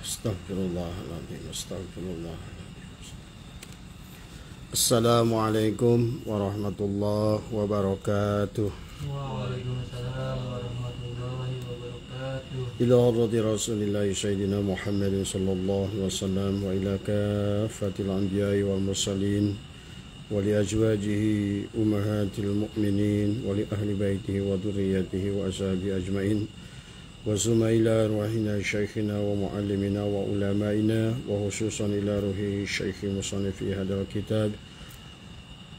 Astagfirullahaladzim, astagfirullahaladzim. Assalamualaikum warahmatullahi wabarakatuh. Waalaikumsalam warahmatullahi wabarakatuh. Ila hadrati Rasulillahi Sayyidina Muhammadin sallallahu alaihi wasallam wa ila kafatil anbiya'i wal mursalin wa li azwajihi ummahatil mu'minin wa li ahli baitihi wa dhurriyyatihi wa ashabihi ajma'in. وثم إلى روحنا شيخنا ومعلمنا وعلمائنا وخصوصا إلى روح الشيخ مصنف هذا الكتاب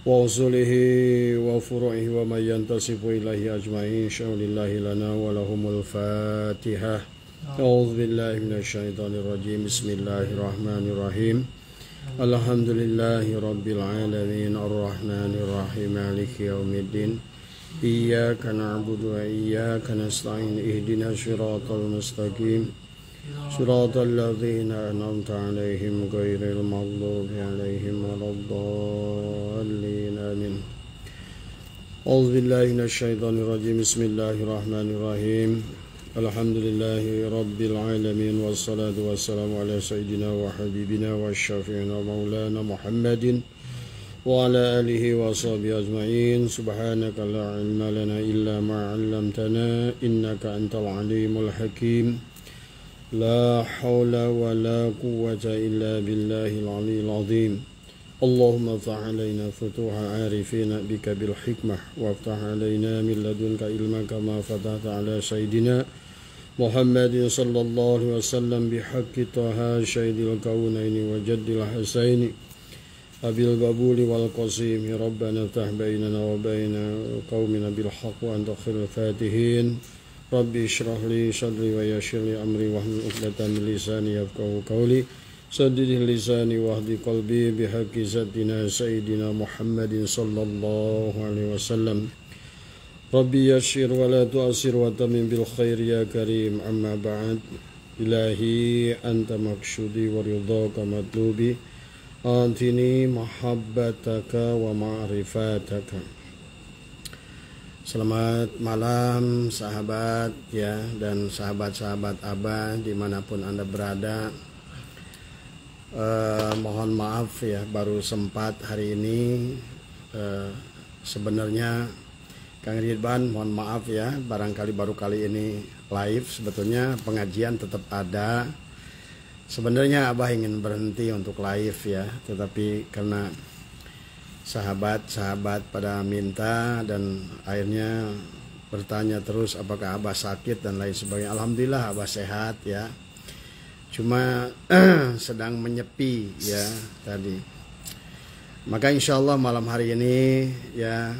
وأصوله وفروعه ومن ينتسب إليه أجمعين شاء لله لنا ولهم الفاتحة. أعوذ بالله من الشيطان الرجيم. بسم الله الرحمن الرحيم. الحمد لله رب العالمين الرحمن الرحيم مالك يوم الدين إياك نعبد وإياك نستعين اهدنا الصراط المستقيم صراط الذين أنعمت عليهم غير المغضوب عليهم ولا الضالين آمين. أعوذ بالله من الشيطان الرجيم. بسم الله الرحمن الرحيم. الحمد لله رب العالمين والصلاة والسلام على سيدنا وحبيبنا وشفيعنا ومولانا محمد وعلى آله وصحبه أجمعين. سبحانك لا علم لنا إلا ما علمتنا إنك أنت العليم الحكيم. لا حول ولا قوة إلا بالله العلي العظيم. اللهم افتح علينا فتوح عارفين بك بالحكمة وافتح علينا من لدنك علما كما فتحت على سيدنا محمد صلى الله عليه وسلم بحق طه شهيد الكونين وجد الحسين أبي القبول والقسيم. ربنا افتح بيننا وبين قومنا بالحق وأنت خير الفاتحين. ربي اشرح لي صدري ويسر لي أمري واحلل عقدة من لساني يفقهوا قولي سدد لساني واهد قلبي بحق سيدنا سيدنا محمد صلى الله عليه وسلم. ربي يسر ولا تؤسر وتمم بالخير يا كريم. أما بعد. إلهي أنت مقصودي ورضاك مطلوبي Antini mahabbataka wa ma'rifataka. Selamat malam sahabat ya, dan sahabat-sahabat Abah dimanapun Anda berada. Mohon maaf ya, baru sempat hari ini. Sebenarnya Kang Ridwan mohon maaf ya, barangkali baru kali ini live. Sebetulnya pengajian tetap ada. Sebenarnya Abah ingin berhenti untuk live ya, tetapi karena sahabat-sahabat pada minta dan akhirnya bertanya terus apakah Abah sakit dan lain sebagainya. Alhamdulillah Abah sehat ya, cuma sedang menyepi ya tadi. Maka insya Allah malam hari ini ya,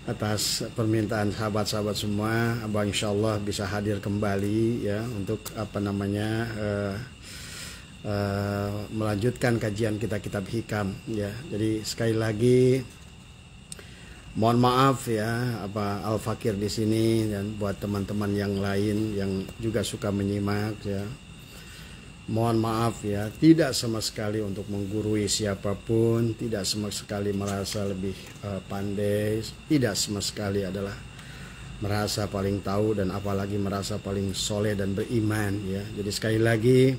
atas permintaan sahabat-sahabat semua, Abah insya Allah bisa hadir kembali ya untuk melanjutkan kajian kita kitab hikam ya. Jadi sekali lagi mohon maaf ya, Al-Fakir di sini dan buat teman-teman yang lain yang juga suka menyimak ya. Mohon maaf ya, tidak sama sekali untuk menggurui siapapun, tidak sama sekali merasa lebih pandai, tidak sama sekali adalah merasa paling tahu dan apalagi merasa paling soleh dan beriman ya. Jadi sekali lagi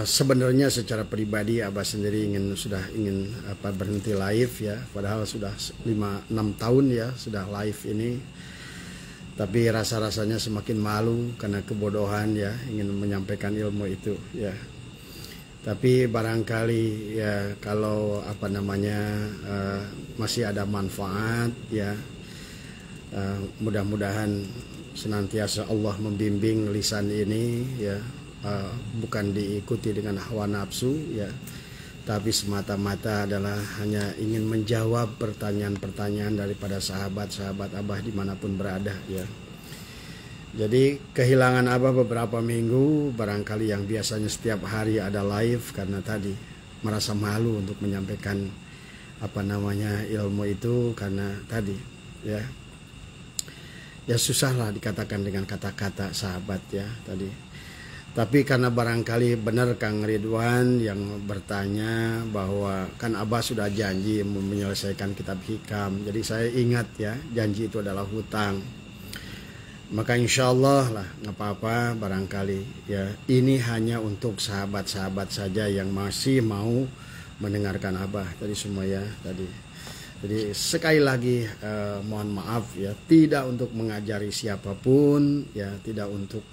sebenarnya secara pribadi Abah sendiri sudah ingin berhenti live ya, padahal sudah 5-6 tahun ya sudah live ini. Tapi rasa-rasanya semakin malu karena kebodohan ya, ingin menyampaikan ilmu itu ya. Tapi barangkali ya kalau masih ada manfaat ya, mudah-mudahan senantiasa Allah membimbing lisan ini ya, bukan diikuti dengan hawa nafsu ya, tapi semata-mata adalah hanya ingin menjawab pertanyaan-pertanyaan daripada sahabat-sahabat Abah dimanapun berada ya. Jadi kehilangan Abah beberapa minggu, barangkali yang biasanya setiap hari ada live, karena tadi merasa malu untuk menyampaikan ilmu itu, karena tadi ya susahlah dikatakan dengan kata-kata sahabat ya tadi. Tapi karena barangkali benar Kang Ridwan yang bertanya bahwa kan Abah sudah janji menyelesaikan kitab hikam. Jadi saya ingat ya, janji itu adalah hutang. Maka insya Allah lah nggak apa-apa barangkali ya, ini hanya untuk sahabat-sahabat saja yang masih mau mendengarkan Abah tadi semua ya tadi. Jadi sekali lagi mohon maaf ya, tidak untuk mengajari siapapun ya, tidak untuk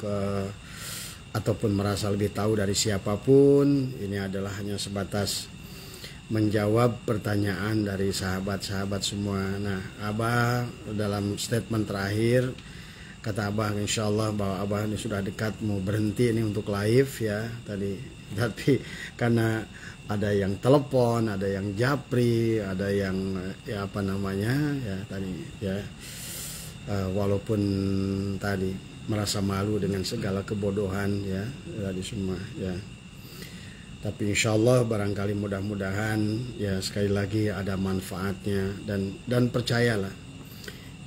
ataupun merasa lebih tahu dari siapapun. Ini adalah hanya sebatas menjawab pertanyaan dari sahabat-sahabat semua. Nah, Abah dalam statement terakhir kata Abah insya Allah bahwa Abah ini sudah dekat mau berhenti ini untuk live ya tadi. Tapi karena ada yang telepon, ada yang japri, ada yang ya apa namanya ya tadi ya walaupun tadi merasa malu dengan segala kebodohan ya tadi semua ya. Tapi insya Allah barangkali mudah-mudahan ya sekali lagi ada manfaatnya, dan percayalah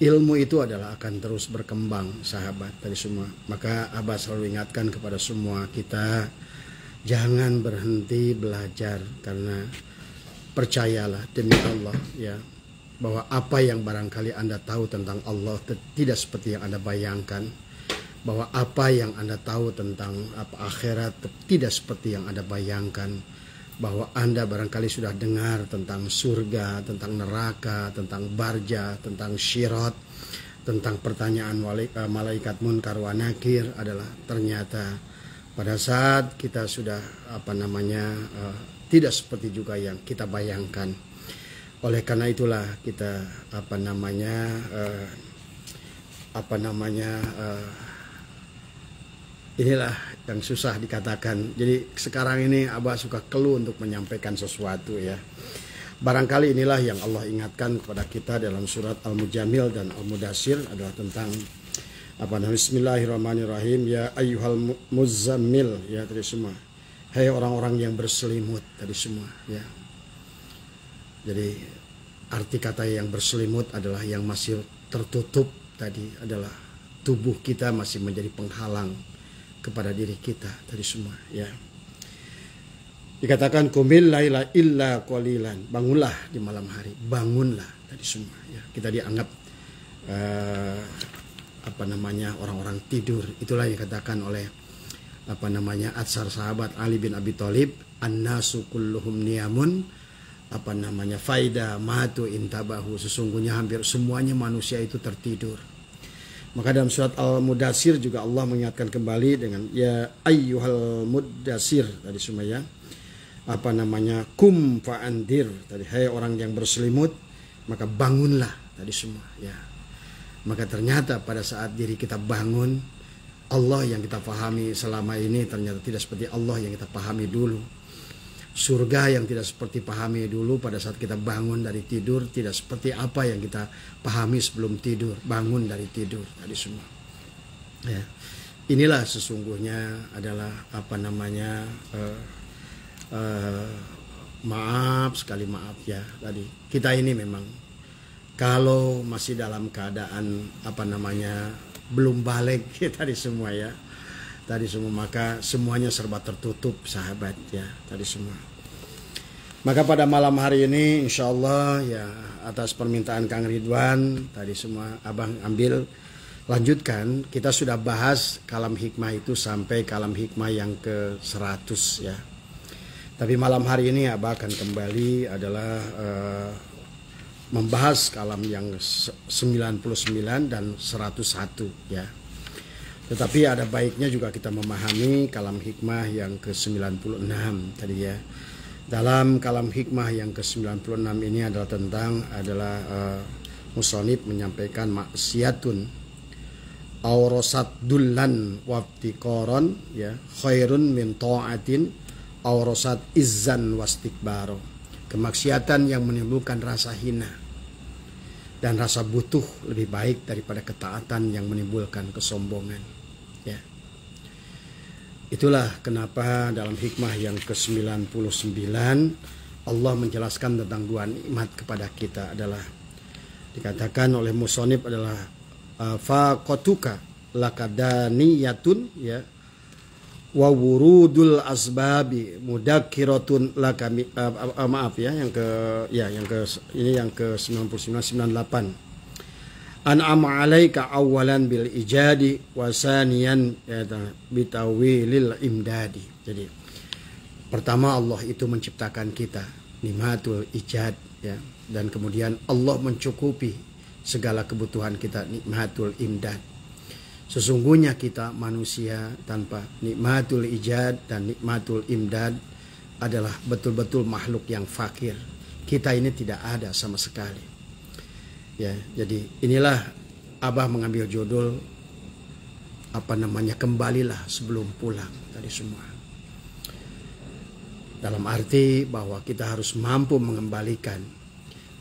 ilmu itu adalah akan terus berkembang sahabat tadi semua. Maka Abah selalu ingatkan kepada semua kita, jangan berhenti belajar, karena percayalah demi Allah ya, bahwa apa yang barangkali Anda tahu tentang Allah tidak seperti yang Anda bayangkan. Bahwa apa yang Anda tahu tentang akhirat tidak seperti yang Anda bayangkan. Bahwa Anda barangkali sudah dengar tentang surga, tentang neraka, tentang barja, tentang syirat, tentang pertanyaan malaikat munkar wa nakir, adalah ternyata pada saat kita sudah tidak seperti juga yang kita bayangkan. Oleh karena itulah kita inilah yang susah dikatakan. Jadi sekarang ini Abah suka keluh untuk menyampaikan sesuatu ya. Barangkali inilah yang Allah ingatkan kepada kita dalam surat Al-Mujamil dan Al-Mudassir, adalah tentang Bismillahirrahmanirrahim, ya ayyuhal muzammil ya tadi semua. Hai orang-orang yang berselimut tadi semua ya. Jadi arti kata yang berselimut adalah yang masih tertutup tadi, adalah tubuh kita masih menjadi penghalang kepada diri kita tadi semua ya. Dikatakan kumil laila illa qalilan, bangunlah di malam hari, bangunlah tadi semua ya. Kita dianggap orang-orang tidur. Itulah yang dikatakan oleh atsar sahabat Ali bin Abi Thalib, annasu kulluhum niyamun faida matu intabahu, sesungguhnya hampir semuanya manusia itu tertidur. Maka dalam surat Al-Mudassir juga Allah mengingatkan kembali dengan ya ayyuhal mudassir tadi semua ya. Kum fa'andir tadi, hai orang yang berselimut maka bangunlah tadi semua ya. Maka ternyata pada saat diri kita bangun, Allah yang kita pahami selama ini ternyata tidak seperti Allah yang kita pahami dulu. Surga yang tidak seperti pahami dulu pada saat kita bangun dari tidur, tidak seperti apa yang kita pahami sebelum tidur, bangun dari tidur tadi semua ya. Inilah sesungguhnya adalah maaf sekali, maaf ya tadi, kita ini memang kalau masih dalam keadaan belum balik ya, tadi semua ya. Tadi semua, maka semuanya serba tertutup sahabat ya tadi semua. Maka pada malam hari ini insya Allah ya, atas permintaan Kang Ridwan tadi semua Abang ambil lanjutkan. Kita sudah bahas kalam hikmah itu sampai kalam hikmah yang ke-100 ya. Tapi malam hari ini Abang akan kembali adalah membahas kalam yang 99 dan 101 ya. Tetapi ada baiknya juga kita memahami kalam hikmah yang ke-96 tadi ya. Dalam kalam hikmah yang ke-96 ini adalah tentang musonib menyampaikan maksiatun aurosat dullan waftiqoron ya, khairun min ta'atin aurosat izzan wastikbaro. Kemaksiatan yang menimbulkan rasa hina dan rasa butuh lebih baik daripada ketaatan yang menimbulkan kesombongan. Ya. Itulah kenapa dalam hikmah yang ke-99 Allah menjelaskan tentang dua nikmat kepada kita, adalah dikatakan oleh musonib adalah faqatuka lakadaniyatun ya, wa wurudul asbabi mudakkiratun laka yang ke 99 98. an'ama 'alaika awwalan bil ijadi wa saniyan bitawilil imdadi. Jadi pertama Allah itu menciptakan kita, nikmatul ijad ya, dan kemudian Allah mencukupi segala kebutuhan kita, nikmatul imdad. Sesungguhnya kita manusia tanpa nikmatul ijad dan nikmatul imdad adalah betul-betul makhluk yang fakir. Kita ini tidak ada sama sekali. Ya, jadi inilah Abah mengambil judul kembalilah sebelum pulang tadi semua. Dalam arti bahwa kita harus mampu mengembalikan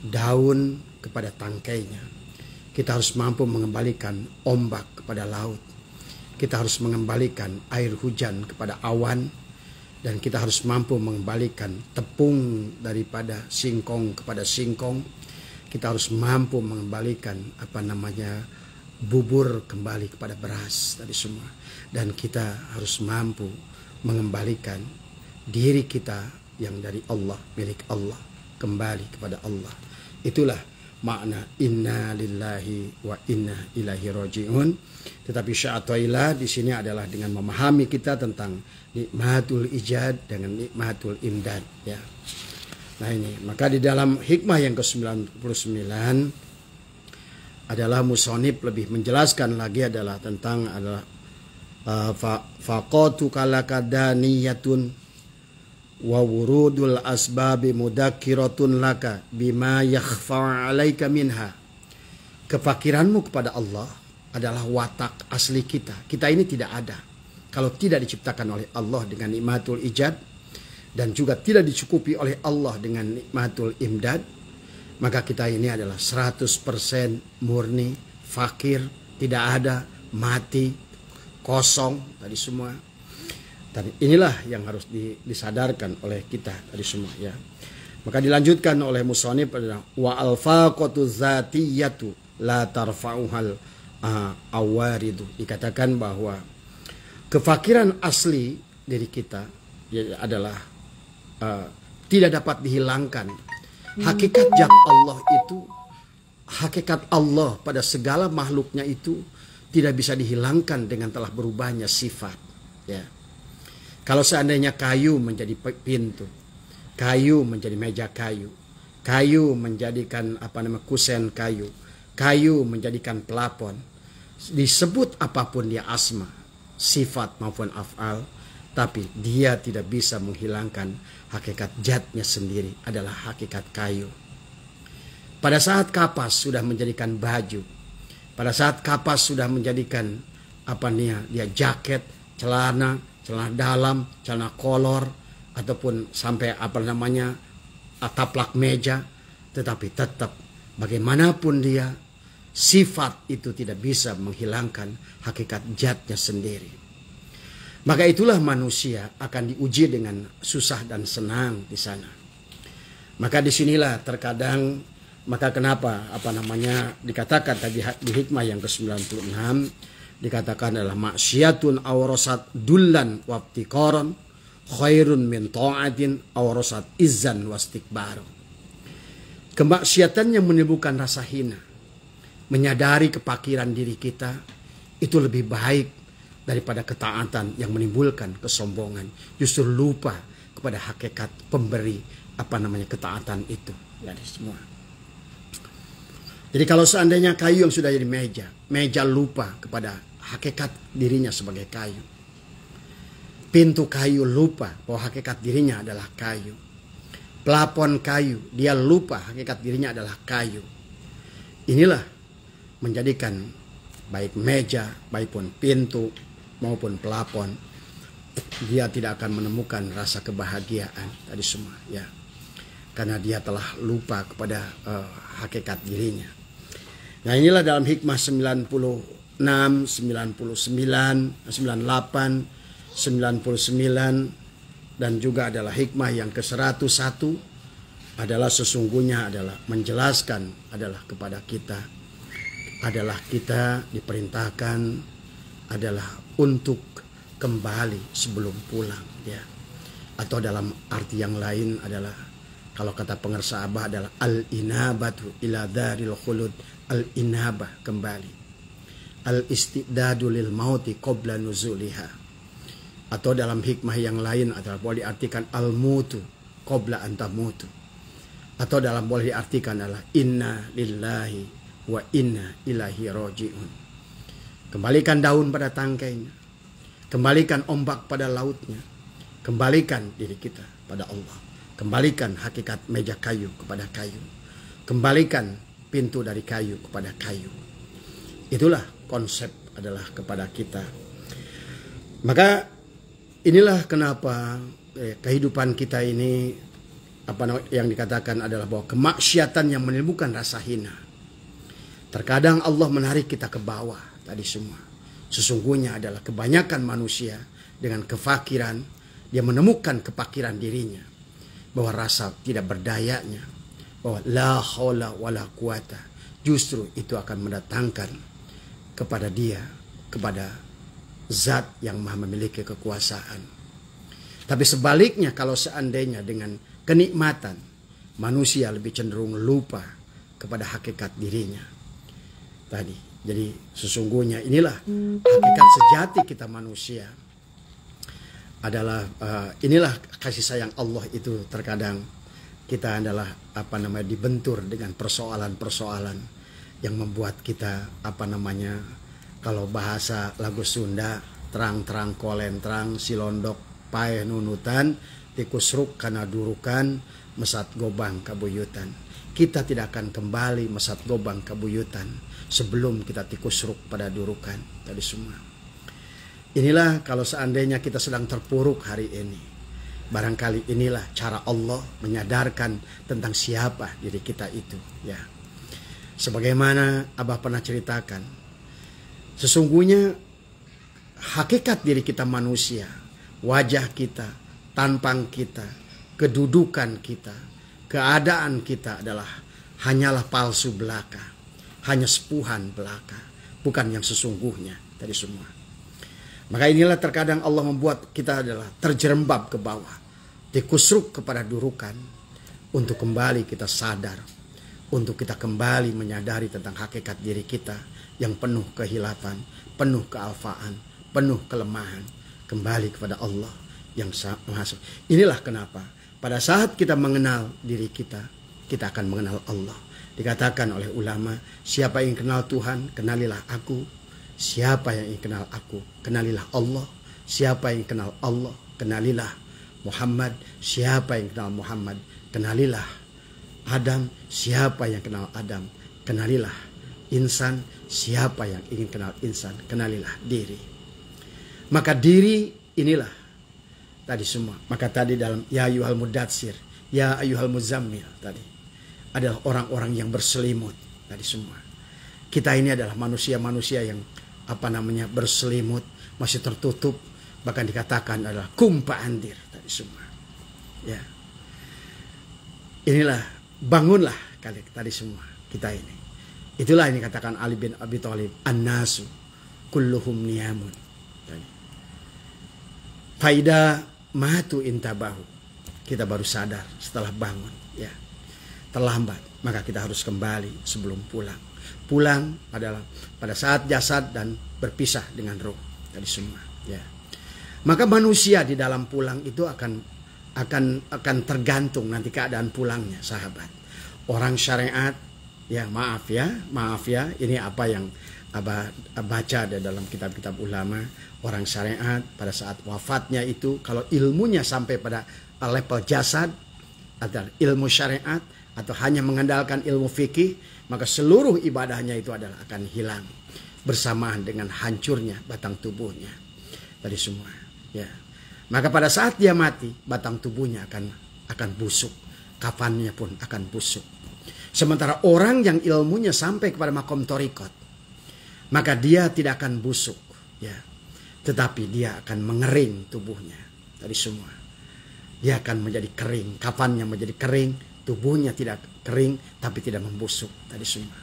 daun kepada tangkainya. Kita harus mampu mengembalikan ombak kepada laut. Kita harus mengembalikan air hujan kepada awan. Dan kita harus mampu mengembalikan tepung daripada singkong kepada singkong. Kita harus mampu mengembalikan bubur kembali kepada beras tadi semua. Dan kita harus mampu mengembalikan diri kita yang dari Allah, milik Allah, kembali kepada Allah. Itulah makna inna lillahi wa inna ilaihi raji'un. Tetapi sya'atailah di sini adalah dengan memahami kita tentang nikmatul ijad dengan nikmatul imdad ya. Nah ini, maka di dalam hikmah yang ke-99 adalah musonib lebih menjelaskan lagi adalah tentang faqatu kalakadaniyatun wa wurudul asbabi mudakkiratun laka bima yakhfa alaika minha. Kefakiranmu kepada Allah adalah watak asli kita. Kita ini tidak ada kalau tidak diciptakan oleh Allah dengan nikmatul ijad dan juga tidak dicukupi oleh Allah dengan nikmatul imdad, maka kita ini adalah 100% murni, fakir, tidak ada, mati, kosong tadi semua. Tadi inilah yang harus disadarkan oleh kita tadi semua ya. Maka dilanjutkan oleh musannif adalah wa alfaqatu zatiyatu la tarfa'uhal awaridu. Dikatakan bahwa kefakiran asli dari kita ya, adalah tidak dapat dihilangkan. Hakikat zat Allah itu, hakikat Allah pada segala makhluknya itu tidak bisa dihilangkan dengan telah berubahnya sifat. Ya. Kalau seandainya kayu menjadi pintu, kayu menjadi meja kayu, kayu menjadikan kusen kayu, kayu menjadikan pelapon, disebut apapun dia asma, sifat maupun af'al, tapi dia tidak bisa menghilangkan hakikat zatnya sendiri adalah hakikat kayu. Pada saat kapas sudah menjadikan baju, pada saat kapas sudah menjadikan dia jaket, celana dalam, celana kolor, ataupun sampai taplak meja, tetapi tetap bagaimanapun dia, sifat itu tidak bisa menghilangkan hakikat zatnya sendiri. Maka itulah manusia akan diuji dengan susah dan senang di sana. Maka disinilah terkadang, maka kenapa dikatakan tadi di hikmah yang ke-96 dikatakan adalah maksiatun awrasat dullan wabtikoron khairun min ta'atin awrasat izzan wastikbaron. Kemaksiatan yang menimbulkan rasa hina, menyadari kepakiran diri kita itu lebih baik daripada ketaatan yang menimbulkan kesombongan. Justru lupa kepada hakikat pemberi ketaatan itu. Jadi semua. Jadi kalau seandainya kayu yang sudah jadi meja lupa kepada hakikat dirinya sebagai kayu. Pintu kayu lupa bahwa hakikat dirinya adalah kayu. Pelapon kayu, dia lupa hakikat dirinya adalah kayu. Inilah menjadikan baik meja, baik pun pintu maupun pelapon, dia tidak akan menemukan rasa kebahagiaan tadi semua ya, karena dia telah lupa kepada hakikat dirinya. Nah inilah dalam hikmah 96, 99, 98, 99 dan juga adalah hikmah yang ke-101 adalah sesungguhnya adalah menjelaskan adalah kepada kita adalah kita diperintahkan adalah untuk kembali sebelum pulang ya. Atau dalam arti yang lain adalah Kalau kata pengarsa Abah adalah al-inabatu ila daril khulud, al-inabah kembali, al-istidadu lil mauti qabla nuzuliha, atau dalam hikmah yang lain adalah boleh diartikan al-mutu qabla antamutu, atau dalam boleh diartikan adalah inna lillahi wa inna ilaihi rajiun. Kembalikan daun pada tangkainya, kembalikan ombak pada lautnya, kembalikan diri kita pada Allah, kembalikan hakikat meja kayu kepada kayu, kembalikan pintu dari kayu kepada kayu. Itulah konsep adalah kepada kita. Maka inilah kenapa kehidupan kita ini yang dikatakan adalah bahwa kemaksiatan yang menimbulkan rasa hina. Terkadang Allah menarik kita ke bawah tadi semua. Sesungguhnya adalah kebanyakan manusia dengan kefakiran, dia menemukan kefakiran dirinya, bahwa rasa tidak berdayanya, bahwa la haula wala quwata, justru itu akan mendatangkan kepada dia, kepada zat yang maha memiliki kekuasaan. Tapi sebaliknya, kalau seandainya dengan kenikmatan, manusia lebih cenderung lupa kepada hakikat dirinya tadi. Jadi sesungguhnya inilah hakikat sejati kita manusia adalah inilah kasih sayang Allah itu. Terkadang kita adalah dibentur dengan persoalan-persoalan yang membuat kita kalau bahasa lagu Sunda, terang-terang kolentrang silondok paeh nunutan tikusruk kana durukan mesat gobang kabuyutan. Kita tidak akan kembali mesat gobang kabuyutan sebelum kita tikusruk pada durukan tadi semua. Inilah kalau seandainya kita sedang terpuruk hari ini, barangkali inilah cara Allah menyadarkan tentang siapa diri kita itu, ya. Sebagaimana Abah pernah ceritakan, sesungguhnya hakikat diri kita manusia, wajah kita, tampang kita, kedudukan kita, keadaan kita adalah hanyalah palsu belaka, hanya sepuhan belaka, bukan yang sesungguhnya tadi semua. Maka inilah terkadang Allah membuat kita adalah terjerembab ke bawah, dikusruk kepada durukan, untuk kembali kita sadar, untuk kita kembali menyadari tentang hakikat diri kita yang penuh kehilapan, penuh kealfaan, penuh kelemahan, kembali kepada Allah yang Maha Suci. Inilah kenapa pada saat kita mengenal diri kita, kita akan mengenal Allah. Dikatakan oleh ulama, siapa yang kenal Tuhan, kenalilah aku. Siapa yang ingin kenal aku, kenalilah Allah. Siapa yang kenal Allah, kenalilah Muhammad. Siapa yang kenal Muhammad, kenalilah Adam. Siapa yang kenal Adam, kenalilah insan. Siapa yang ingin kenal insan, kenalilah diri. Maka diri inilah tadi semua. Maka tadi dalam ya ayyuhal mudatsir, ya ayyuhal muzammil tadi adalah orang-orang yang berselimut tadi semua. Kita ini adalah manusia-manusia yang berselimut, masih tertutup, bahkan dikatakan adalah kumpa andir tadi semua. Ya. Inilah bangunlah kali tadi semua kita ini. Itulah yang dikatakan Ali bin Abi Thalib, an-nasu kulluhum niyamun. Faida matu intabahu. Kita baru sadar setelah bangun, ya. Terlambat, maka kita harus kembali sebelum pulang. Pulang adalah pada saat jasad dan berpisah dengan roh tadi semua, ya. Maka manusia di dalam pulang itu akan tergantung nanti keadaan pulangnya, sahabat. Orang syariat, ya maaf ya, ini apa yang Abah baca dalam kitab-kitab ulama. Orang syariat pada saat wafatnya itu, kalau ilmunya sampai pada level jasad atau ilmu syariat, atau hanya mengandalkan ilmu fikih, maka seluruh ibadahnya itu adalah akan hilang bersamaan dengan hancurnya batang tubuhnya tadi semua, ya. Maka pada saat dia mati, batang tubuhnya akan busuk, kafannya pun akan busuk. Sementara orang yang ilmunya sampai kepada makom torikot, maka dia tidak akan busuk, ya, tetapi dia akan mengering tubuhnya tadi semua. Dia akan menjadi kering, kafannya menjadi kering, tubuhnya tidak kering tapi tidak membusuk tadi semua.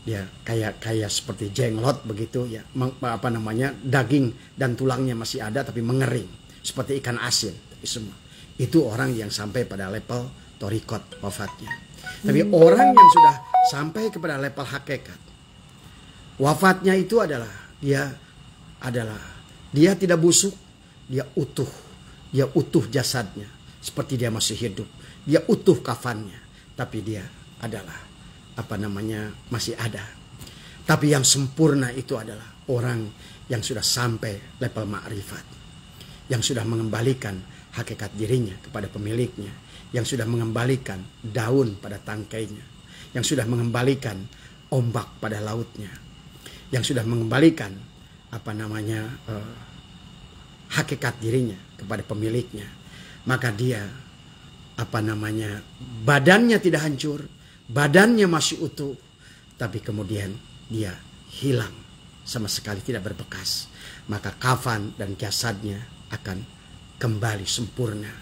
Ya, kayak seperti jenglot begitu, ya. Daging dan tulangnya masih ada tapi mengering seperti ikan asin tadi semua. Itu orang yang sampai pada level torikot wafatnya. Tapi orang yang sudah sampai kepada level hakikat, wafatnya itu adalah dia tidak busuk, dia utuh jasadnya seperti dia masih hidup, dia utuh kafannya, tapi dia adalah masih ada. Tapi yang sempurna itu adalah orang yang sudah sampai level ma'rifat, yang sudah mengembalikan hakikat dirinya kepada pemiliknya, yang sudah mengembalikan daun pada tangkainya, yang sudah mengembalikan ombak pada lautnya, yang sudah mengembalikan hakikat dirinya kepada pemiliknya. Maka dia badannya tidak hancur, badannya masih utuh, tapi kemudian dia hilang sama sekali, tidak berbekas. Maka kafan dan jasadnya akan kembali sempurna.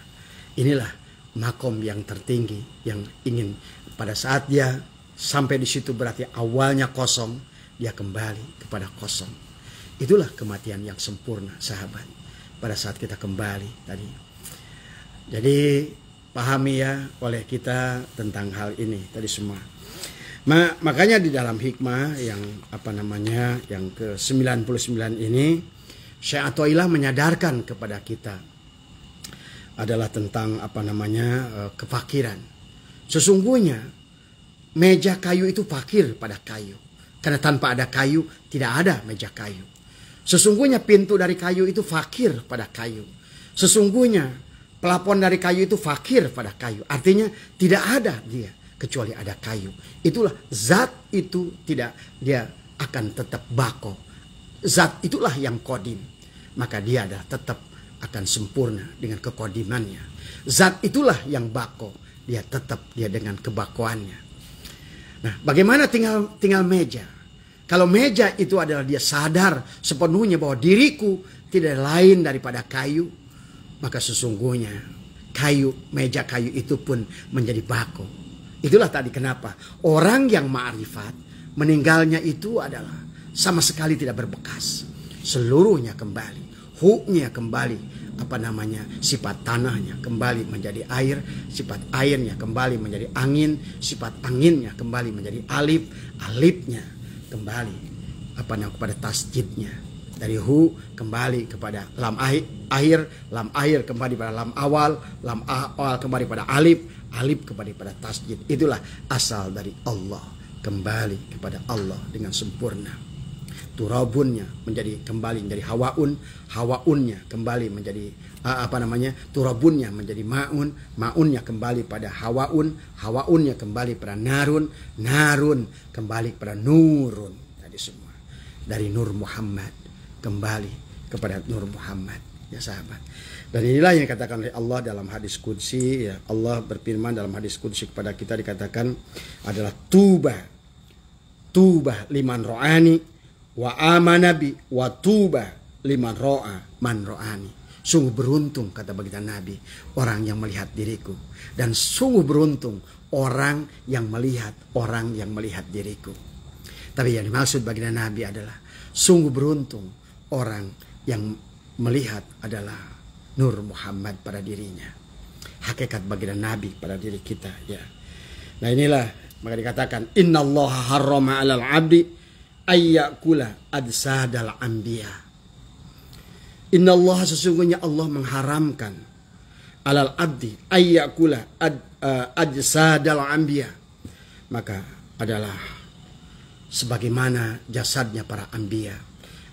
Inilah makom yang tertinggi yang ingin pada saat dia sampai di situ, berarti awalnya kosong, dia kembali kepada kosong. Itulah kematian yang sempurna, sahabat. Pada saat kita kembali tadi. Jadi pahami ya oleh kita tentang hal ini tadi semua. Makanya di dalam hikmah yang yang ke-99 ini, Syekh Athaillah menyadarkan kepada kita adalah tentang kefakiran. Sesungguhnya meja kayu itu fakir pada kayu, karena tanpa ada kayu tidak ada meja kayu. Sesungguhnya pintu dari kayu itu fakir pada kayu. Sesungguhnya pelapon dari kayu itu fakir pada kayu. Artinya tidak ada dia kecuali ada kayu. Itulah zat itu dia akan tetap bako. Zat itulah yang kodim. Maka dia adalah tetap akan sempurna dengan kekodimannya. Zat itulah yang bako. Dia tetap dengan kebakoannya. Nah, bagaimana tinggal meja? Kalau meja itu adalah dia sadar sepenuhnya bahwa diriku tidak lain daripada kayu, maka sesungguhnya meja kayu itu pun menjadi bako. Itulah tadi kenapa orang yang ma'rifat meninggalnya itu adalah sama sekali tidak berbekas. Seluruhnya kembali, huknya kembali, sifat tanahnya kembali menjadi air, sifat airnya kembali menjadi angin, sifat anginnya kembali menjadi alifnya kembali kepada tasjidnya. Dari hu kembali kepada lam air, lam air kembali pada lam awal kembali pada alif kembali pada tasjid. Itulah asal dari Allah, kembali kepada Allah dengan sempurna. Turabunnya kembali menjadi hawaunnya kembali menjadi turabunnya menjadi maunnya kembali pada hawaunnya kembali pada narun kembali pada nurun. Tadi semua dari Nur Muhammad kembali kepada Nur Muhammad, ya sahabat. Dan inilah yang dikatakan oleh Allah dalam hadis qudsi, ya. Allah berfirman dalam hadis qudsi kepada kita, dikatakan adalah tubah liman ro'ani wa amanabi wa tubah liman ro'a man ro'ani. Sungguh beruntung, kata baginda Nabi, orang yang melihat diriku, dan sungguh beruntung orang yang melihat diriku. Tapi yang dimaksud baginda Nabi adalah sungguh beruntung orang yang melihat adalah Nur Muhammad pada dirinya. Hakikat baginda Nabi pada diri kita, ya. Nah inilah maka dikatakan innallaha harrama 'alal 'abdi ayyakula adsadal anbiya. Innallaha, sesungguhnya Allah mengharamkan 'alal 'abdi ayyakula adsadal anbiya. Maka adalah sebagaimana jasadnya para anbiya.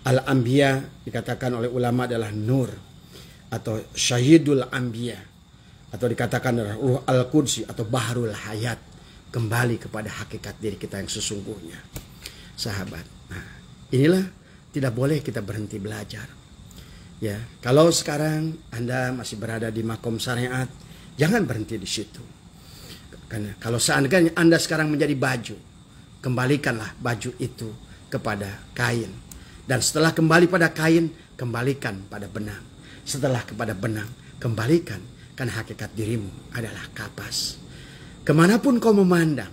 Al-anbiya dikatakan oleh ulama adalah nur atau syahidul anbiya, atau dikatakan adalah ruh al-qudsi atau bahrul hayat, kembali kepada hakikat diri kita yang sesungguhnya, sahabat. Nah, inilah tidak boleh kita berhenti belajar. Ya, kalau sekarang Anda masih berada di makom syariat, jangan berhenti di situ. Karena kalau seandainya Anda sekarang menjadi baju, kembalikanlah baju itu kepada kain. Dan setelah kembali pada kain, kembalikan pada benang. Setelah kepada benang, kembalikan. Karena hakikat dirimu adalah kapas. Kemanapun kau memandang,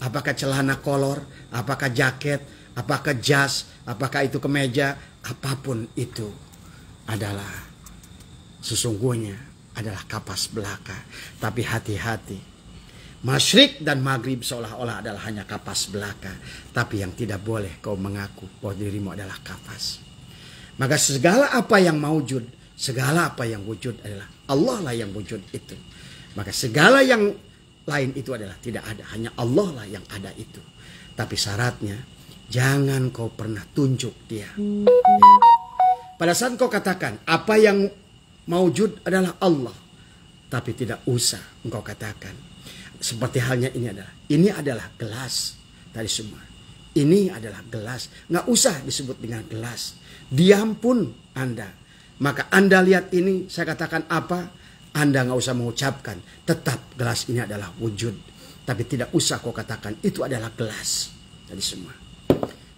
apakah celana kolor, apakah jaket, apakah jas, apakah itu kemeja, apapun itu adalah sesungguhnya adalah kapas belaka. Tapi hati-hati. Masyrik dan maghrib seolah-olah adalah hanya kapas belaka. Tapi yang tidak boleh kau mengaku bahwa dirimu adalah kapas. Maka segala apa yang maujud, segala apa yang wujud adalah Allah lah yang wujud itu. Maka segala yang lain itu adalah tidak ada. Hanya Allah lah yang ada itu. Tapi syaratnya, jangan kau pernah tunjuk dia. Pada saat kau katakan, apa yang maujud adalah Allah. Tapi tidak usah engkau katakan. Seperti halnya ini adalah gelas tadi semua. Ini adalah gelas. Nggak usah disebut dengan gelas. Diam pun Anda. Maka Anda lihat ini, saya katakan apa, Anda nggak usah mengucapkan. Tetap gelas ini adalah wujud. Tapi tidak usah kau katakan itu adalah gelas tadi semua.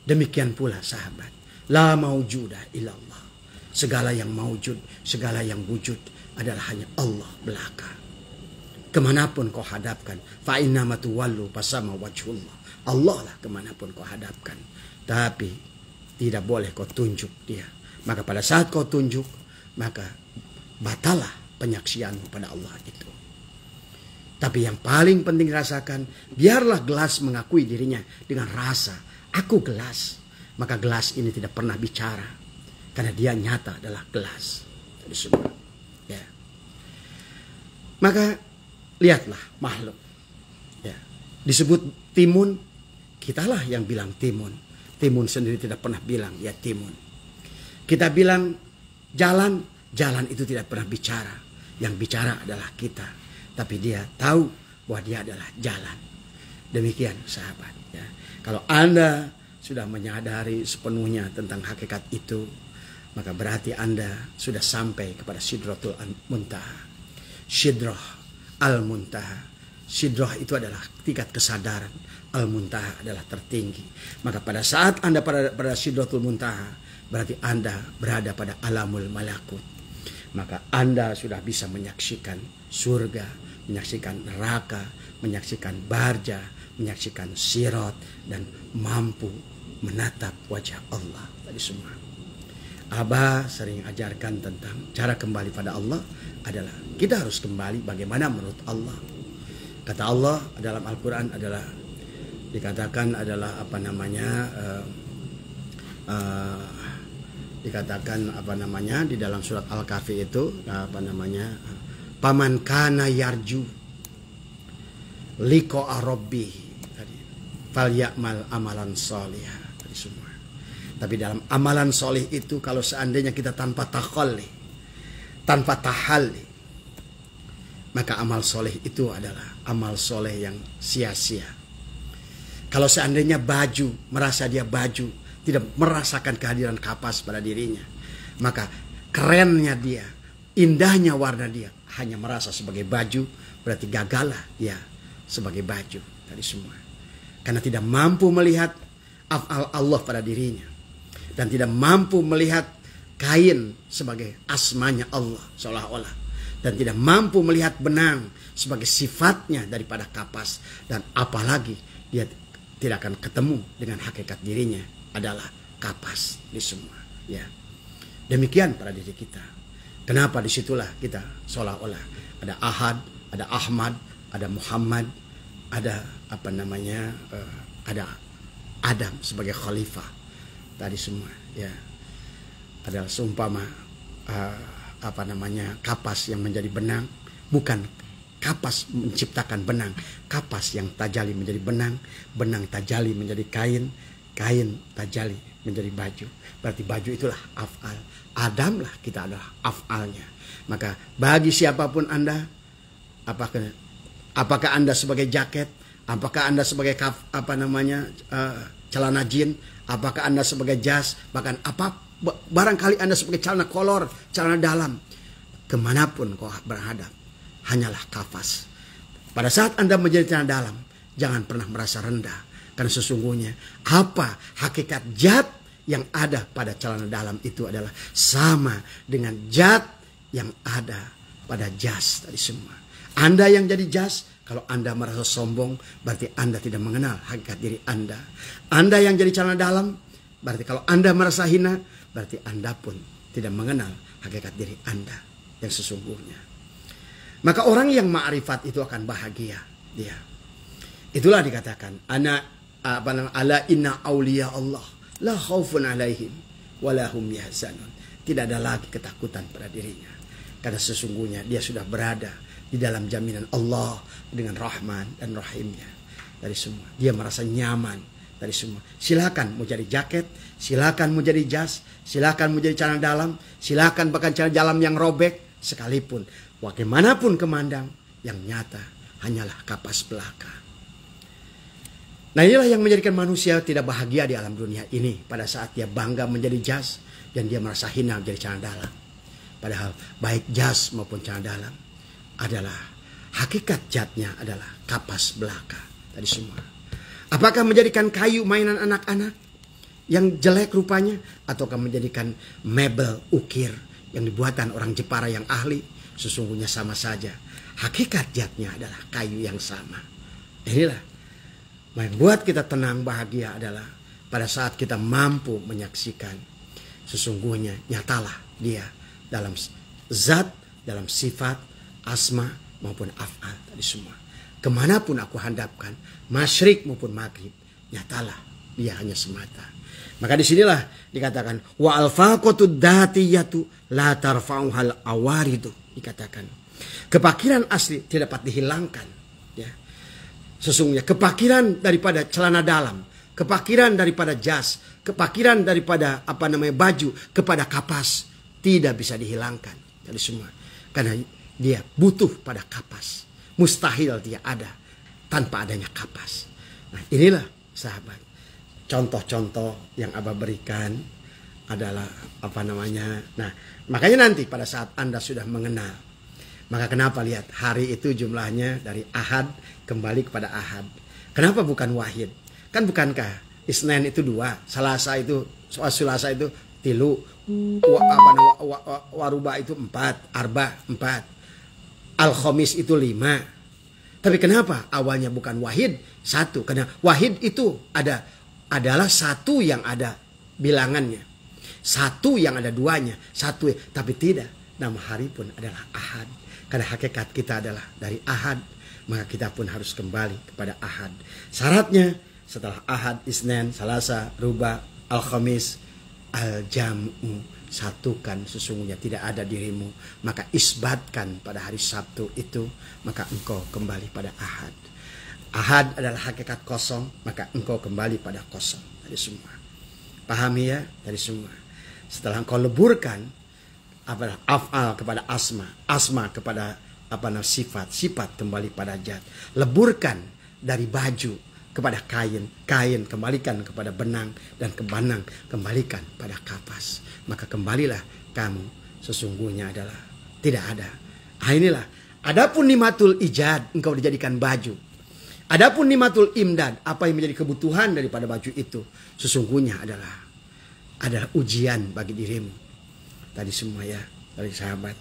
Demikian pula sahabat. La maujuda illallah. Segala yang maujud, segala yang wujud adalah hanya Allah belaka. Kemanapun kau hadapkan, fa innama tuwallu fasama wajhullah. Allah lah kemanapun kau hadapkan. Tapi tidak boleh kau tunjuk dia. Maka pada saat kau tunjuk, maka batalah penyaksianmu pada Allah itu. Tapi yang paling penting rasakan, biarlah gelas mengakui dirinya dengan rasa, aku gelas. Maka gelas ini tidak pernah bicara. Karena dia nyata adalah gelas. Jadi semua. Ya. Maka lihatlah makhluk. Ya. Disebut timun, kitalah yang bilang timun. Timun sendiri tidak pernah bilang ya timun. Kita bilang jalan, jalan itu tidak pernah bicara. Yang bicara adalah kita. Tapi dia tahu bahwa dia adalah jalan. Demikian sahabat. Ya. Kalau Anda sudah menyadari sepenuhnya tentang hakikat itu, maka berarti Anda sudah sampai kepada Sidratul Muntaha. Sidrah Al-Muntaha. Sidrah itu adalah tingkat kesadaran. Al-Muntaha adalah tertinggi. Maka pada saat Anda pada Sidratul Muntaha, berarti Anda berada pada alamul malakut. Maka Anda sudah bisa menyaksikan surga, menyaksikan neraka, menyaksikan barja, menyaksikan sirat, dan mampu menatap wajah Allah. Tadi semua. Abah sering ajarkan tentang cara kembali pada Allah adalah kita harus kembali bagaimana menurut Allah. Kata Allah dalam Al-Quran adalah dikatakan adalah apa namanya dikatakan apa namanya di dalam surat Al-Kahfi itu apa namanya paman kana yarju liqa rabbih tadi falyamal amalan shalihah tadi semua. Tapi dalam amalan soleh itu kalau seandainya kita tanpa takhalli, tanpa tahalli, maka amal soleh itu adalah amal soleh yang sia-sia. Kalau seandainya baju, merasa dia baju, tidak merasakan kehadiran kapas pada dirinya, maka kerennya dia, indahnya warna dia, hanya merasa sebagai baju, berarti gagallah dia sebagai baju tadi semua. Karena tidak mampu melihat af'al Allah pada dirinya. Dan tidak mampu melihat kain sebagai asmanya Allah seolah-olah. Dan tidak mampu melihat benang sebagai sifatnya daripada kapas. Dan apalagi dia tidak akan ketemu dengan hakikat dirinya adalah kapas di semua. Ya. Demikian pada diri kita. Kenapa disitulah kita seolah-olah ada Ahad, ada Ahmad, ada Muhammad, ada apa namanya, ada Adam sebagai khalifah. Tadi semua ya adalah seumpama apa namanya kapas yang menjadi benang, bukan kapas menciptakan benang, kapas yang tajali menjadi benang, benang tajali menjadi kain, kain tajali menjadi baju. Berarti baju itulah af'al. Adam lah kita adalah af'alnya. Maka bagi siapapun Anda, apakah Anda sebagai jaket, apakah Anda sebagai celana jin, apakah Anda sebagai jas, bahkan barangkali Anda sebagai celana kolor, celana dalam, kemanapun kau berhadap, hanyalah kafas. Pada saat Anda menjadi celana dalam, jangan pernah merasa rendah, karena sesungguhnya apa hakikat zat yang ada pada celana dalam itu adalah sama dengan zat yang ada pada jas tadi semua. Anda yang jadi jas, kalau Anda merasa sombong, berarti Anda tidak mengenal hakikat diri Anda. Anda yang jadi celana dalam, berarti kalau Anda merasa hina, berarti Anda pun tidak mengenal hakikat diri Anda yang sesungguhnya. Maka orang yang ma'rifat itu akan bahagia dia. Itulah dikatakan ala inna auliya Allah la khaufun alaihim wala hum yahzanun. Tidak ada lagi ketakutan pada dirinya, karena sesungguhnya dia sudah berada di dalam jaminan Allah dengan Rahman dan Rahimnya dari semua. Dia merasa nyaman dari semua. Silakan mau jadi jaket, silakan mau jadi jas, silakan mau jadi celana dalam, silakan bahkan celana dalam yang robek, sekalipun bagaimanapun kemandang, yang nyata hanyalah kapas belaka. Nah, inilah yang menjadikan manusia tidak bahagia di alam dunia ini pada saat dia bangga menjadi jas dan dia merasa hina menjadi celana dalam. Padahal baik jas maupun celana dalam adalah hakikat zatnya adalah kapas belaka tadi semua. Apakah menjadikan kayu mainan anak-anak yang jelek rupanya, ataukah menjadikan mebel ukir yang dibuatan orang Jepara yang ahli? Sesungguhnya sama saja. Hakikat zatnya adalah kayu yang sama. Inilah yang buat kita tenang bahagia adalah pada saat kita mampu menyaksikan sesungguhnya nyatalah dia dalam zat, dalam sifat, asma maupun af'al tadi semua. Kemanapun aku hadapkan, masyrik maupun maghrib, nyatalah dia hanya semata. Maka disinilah dikatakan wa alfaqatud datiyatu la tarfa'uhal awaridu, dikatakan kepakiran asli tidak dapat dihilangkan, ya. Sesungguhnya kepakiran daripada celana dalam, kepakiran daripada jas, kepakiran daripada baju kepada kapas tidak bisa dihilangkan dari semua, karena dia butuh pada kapas. Mustahil dia ada tanpa adanya kapas. Nah, inilah sahabat, contoh-contoh yang Abah berikan adalah Nah, makanya nanti pada saat Anda sudah mengenal, maka kenapa lihat hari itu jumlahnya dari Ahad kembali kepada Ahad. Kenapa bukan Wahid? Kan bukankah Isnin itu 2, Selasa itu itu 3, Waruba itu 4, Arba 4, Al-Khamis itu 5. Tapi kenapa awalnya bukan Wahid 1? Karena Wahid itu adalah 1 yang ada bilangannya, 1 yang ada 2-nya, 1. Tapi tidak, nama hari pun adalah Ahad. Karena hakikat kita adalah dari Ahad, maka kita pun harus kembali kepada Ahad. Syaratnya setelah Ahad, Isnin, Selasa, Ruba, Al-Khamis, Al-Jam'u, satukan sesungguhnya tidak ada dirimu. Maka isbatkan pada hari Sabtu itu, maka engkau kembali pada Ahad. Ahad adalah hakikat kosong, maka engkau kembali pada kosong. Dari semua. Pahami ya? Dari semua. Setelah engkau leburkan af'al kepada asma, asma kepada sifat kembali pada zat. Leburkan dari baju kepada kain, kain kembalikan kepada benang, dan benang kembalikan pada kapas. Maka kembalilah kamu sesungguhnya adalah tidak ada. Inilah. Adapun nimatul ijad, engkau dijadikan baju. Adapun nimatul imdad, apa yang menjadi kebutuhan daripada baju itu, sesungguhnya adalah ujian bagi dirimu. Tadi semua ya, dari sahabat.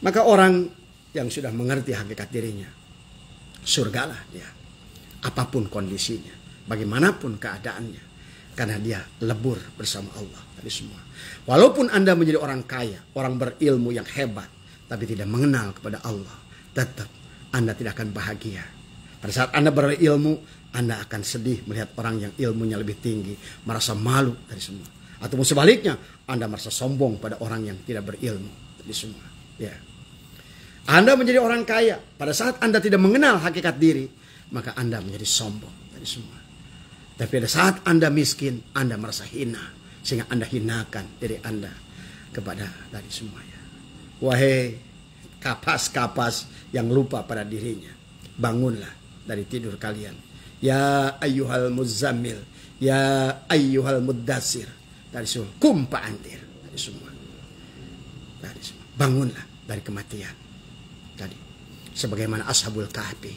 Maka orang yang sudah mengerti hakikat dirinya, surgalah dia. Apapun kondisinya, bagaimanapun keadaannya, karena dia lebur bersama Allah. Tadi semua. Walaupun Anda menjadi orang kaya, orang berilmu yang hebat, tapi tidak mengenal kepada Allah, tetap Anda tidak akan bahagia. Pada saat Anda berilmu, Anda akan sedih melihat orang yang ilmunya lebih tinggi, merasa malu dari semua. Ataupun sebaliknya, Anda merasa sombong pada orang yang tidak berilmu. Tadi semua. Ya. Anda menjadi orang kaya, pada saat Anda tidak mengenal hakikat diri, maka Anda menjadi sombong. Tadi semua. Tapi pada saat Anda miskin, Anda merasa hina, sehingga Anda hinakan diri Anda kepada dari semuanya. Wahai kapas-kapas yang lupa pada dirinya, bangunlah dari tidur kalian. Ya ayyuhal muzammil, ya ayyuhal muddassir. Dari semua, kumpa antir. Dari semua. Dari semua. Bangunlah dari kematian. Tadi. Sebagaimana Ashabul Kahfi.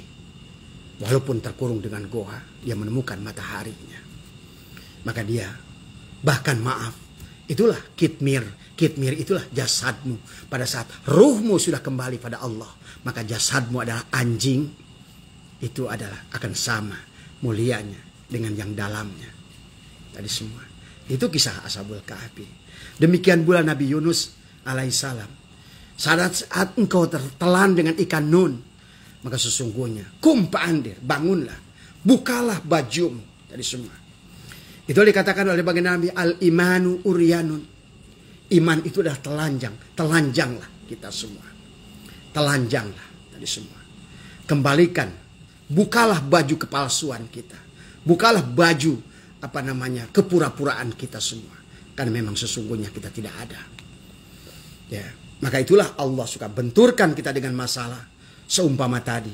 Walaupun terkurung dengan goa, dia menemukan mataharinya. Maka dia, bahkan maaf, itulah kitmir. Kitmir itulah jasadmu. Pada saat ruhmu sudah kembali pada Allah, maka jasadmu adalah anjing. Itu adalah akan sama mulianya dengan yang dalamnya. Tadi semua. Itu kisah Ashabul Kahfi. Demikian pula Nabi Yunus alaihissalam. Saat engkau tertelan dengan ikan nun, maka sesungguhnya kum fa'andir, bangunlah, bukalah bajumu. Tadi semua. Itu dikatakan oleh baginda Nabi, al-imanu uryanun. Iman itu adalah telanjang. Telanjanglah kita semua. Telanjanglah tadi semua. Kembalikan, bukalah baju kepalsuan kita. Bukalah baju kepura-puraan kita semua. Karena memang sesungguhnya kita tidak ada. Ya, maka itulah Allah suka benturkan kita dengan masalah. Seumpama tadi,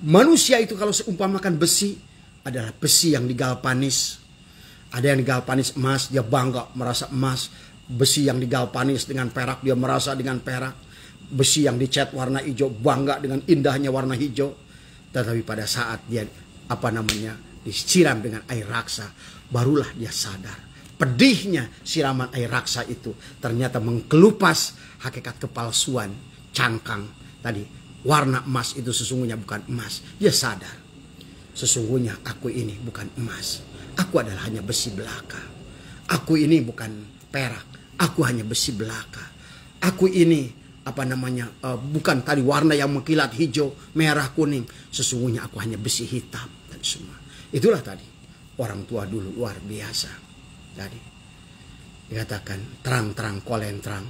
manusia itu kalau seumpamakan besi adalah besi yang digalvanis. Ada yang digalvanis emas, dia bangga merasa emas. Besi yang digalvanis dengan perak, dia merasa dengan perak. Besi yang dicat warna hijau, bangga dengan indahnya warna hijau. Tetapi pada saat dia disiram dengan air raksa, barulah dia sadar. Pedihnya siraman air raksa itu ternyata mengkelupas hakikat kepalsuan cangkang tadi. Warna emas itu sesungguhnya bukan emas. Dia sadar, sesungguhnya aku ini bukan emas. Aku adalah hanya besi belaka. Aku ini bukan perak. Aku hanya besi belaka. Aku ini bukan tadi warna yang mengkilat hijau, merah, kuning. Sesungguhnya aku hanya besi hitam dan semua. Itulah tadi orang tua dulu luar biasa. Tadi dikatakan terang-terang kolentrang,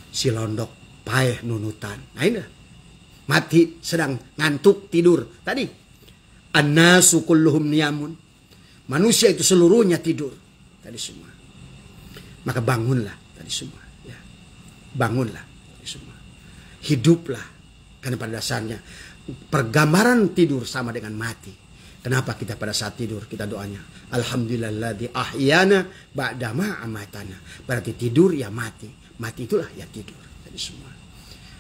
si londok paeh nunutan. Nah ini mati sedang ngantuk tidur. Tadi annasu kulluhum niyamun. Manusia itu seluruhnya tidur. Tadi semua. Maka bangunlah tadi semua. Ya. Bangunlah tadi semua. Hiduplah. Karena pada dasarnya pergambaran tidur sama dengan mati. Kenapa kita pada saat tidur kita doanya alhamdulillalladzi ahyana ba'da ma amatana. Berarti tidur ya mati. Mati itulah ya tidur. Tadi semua.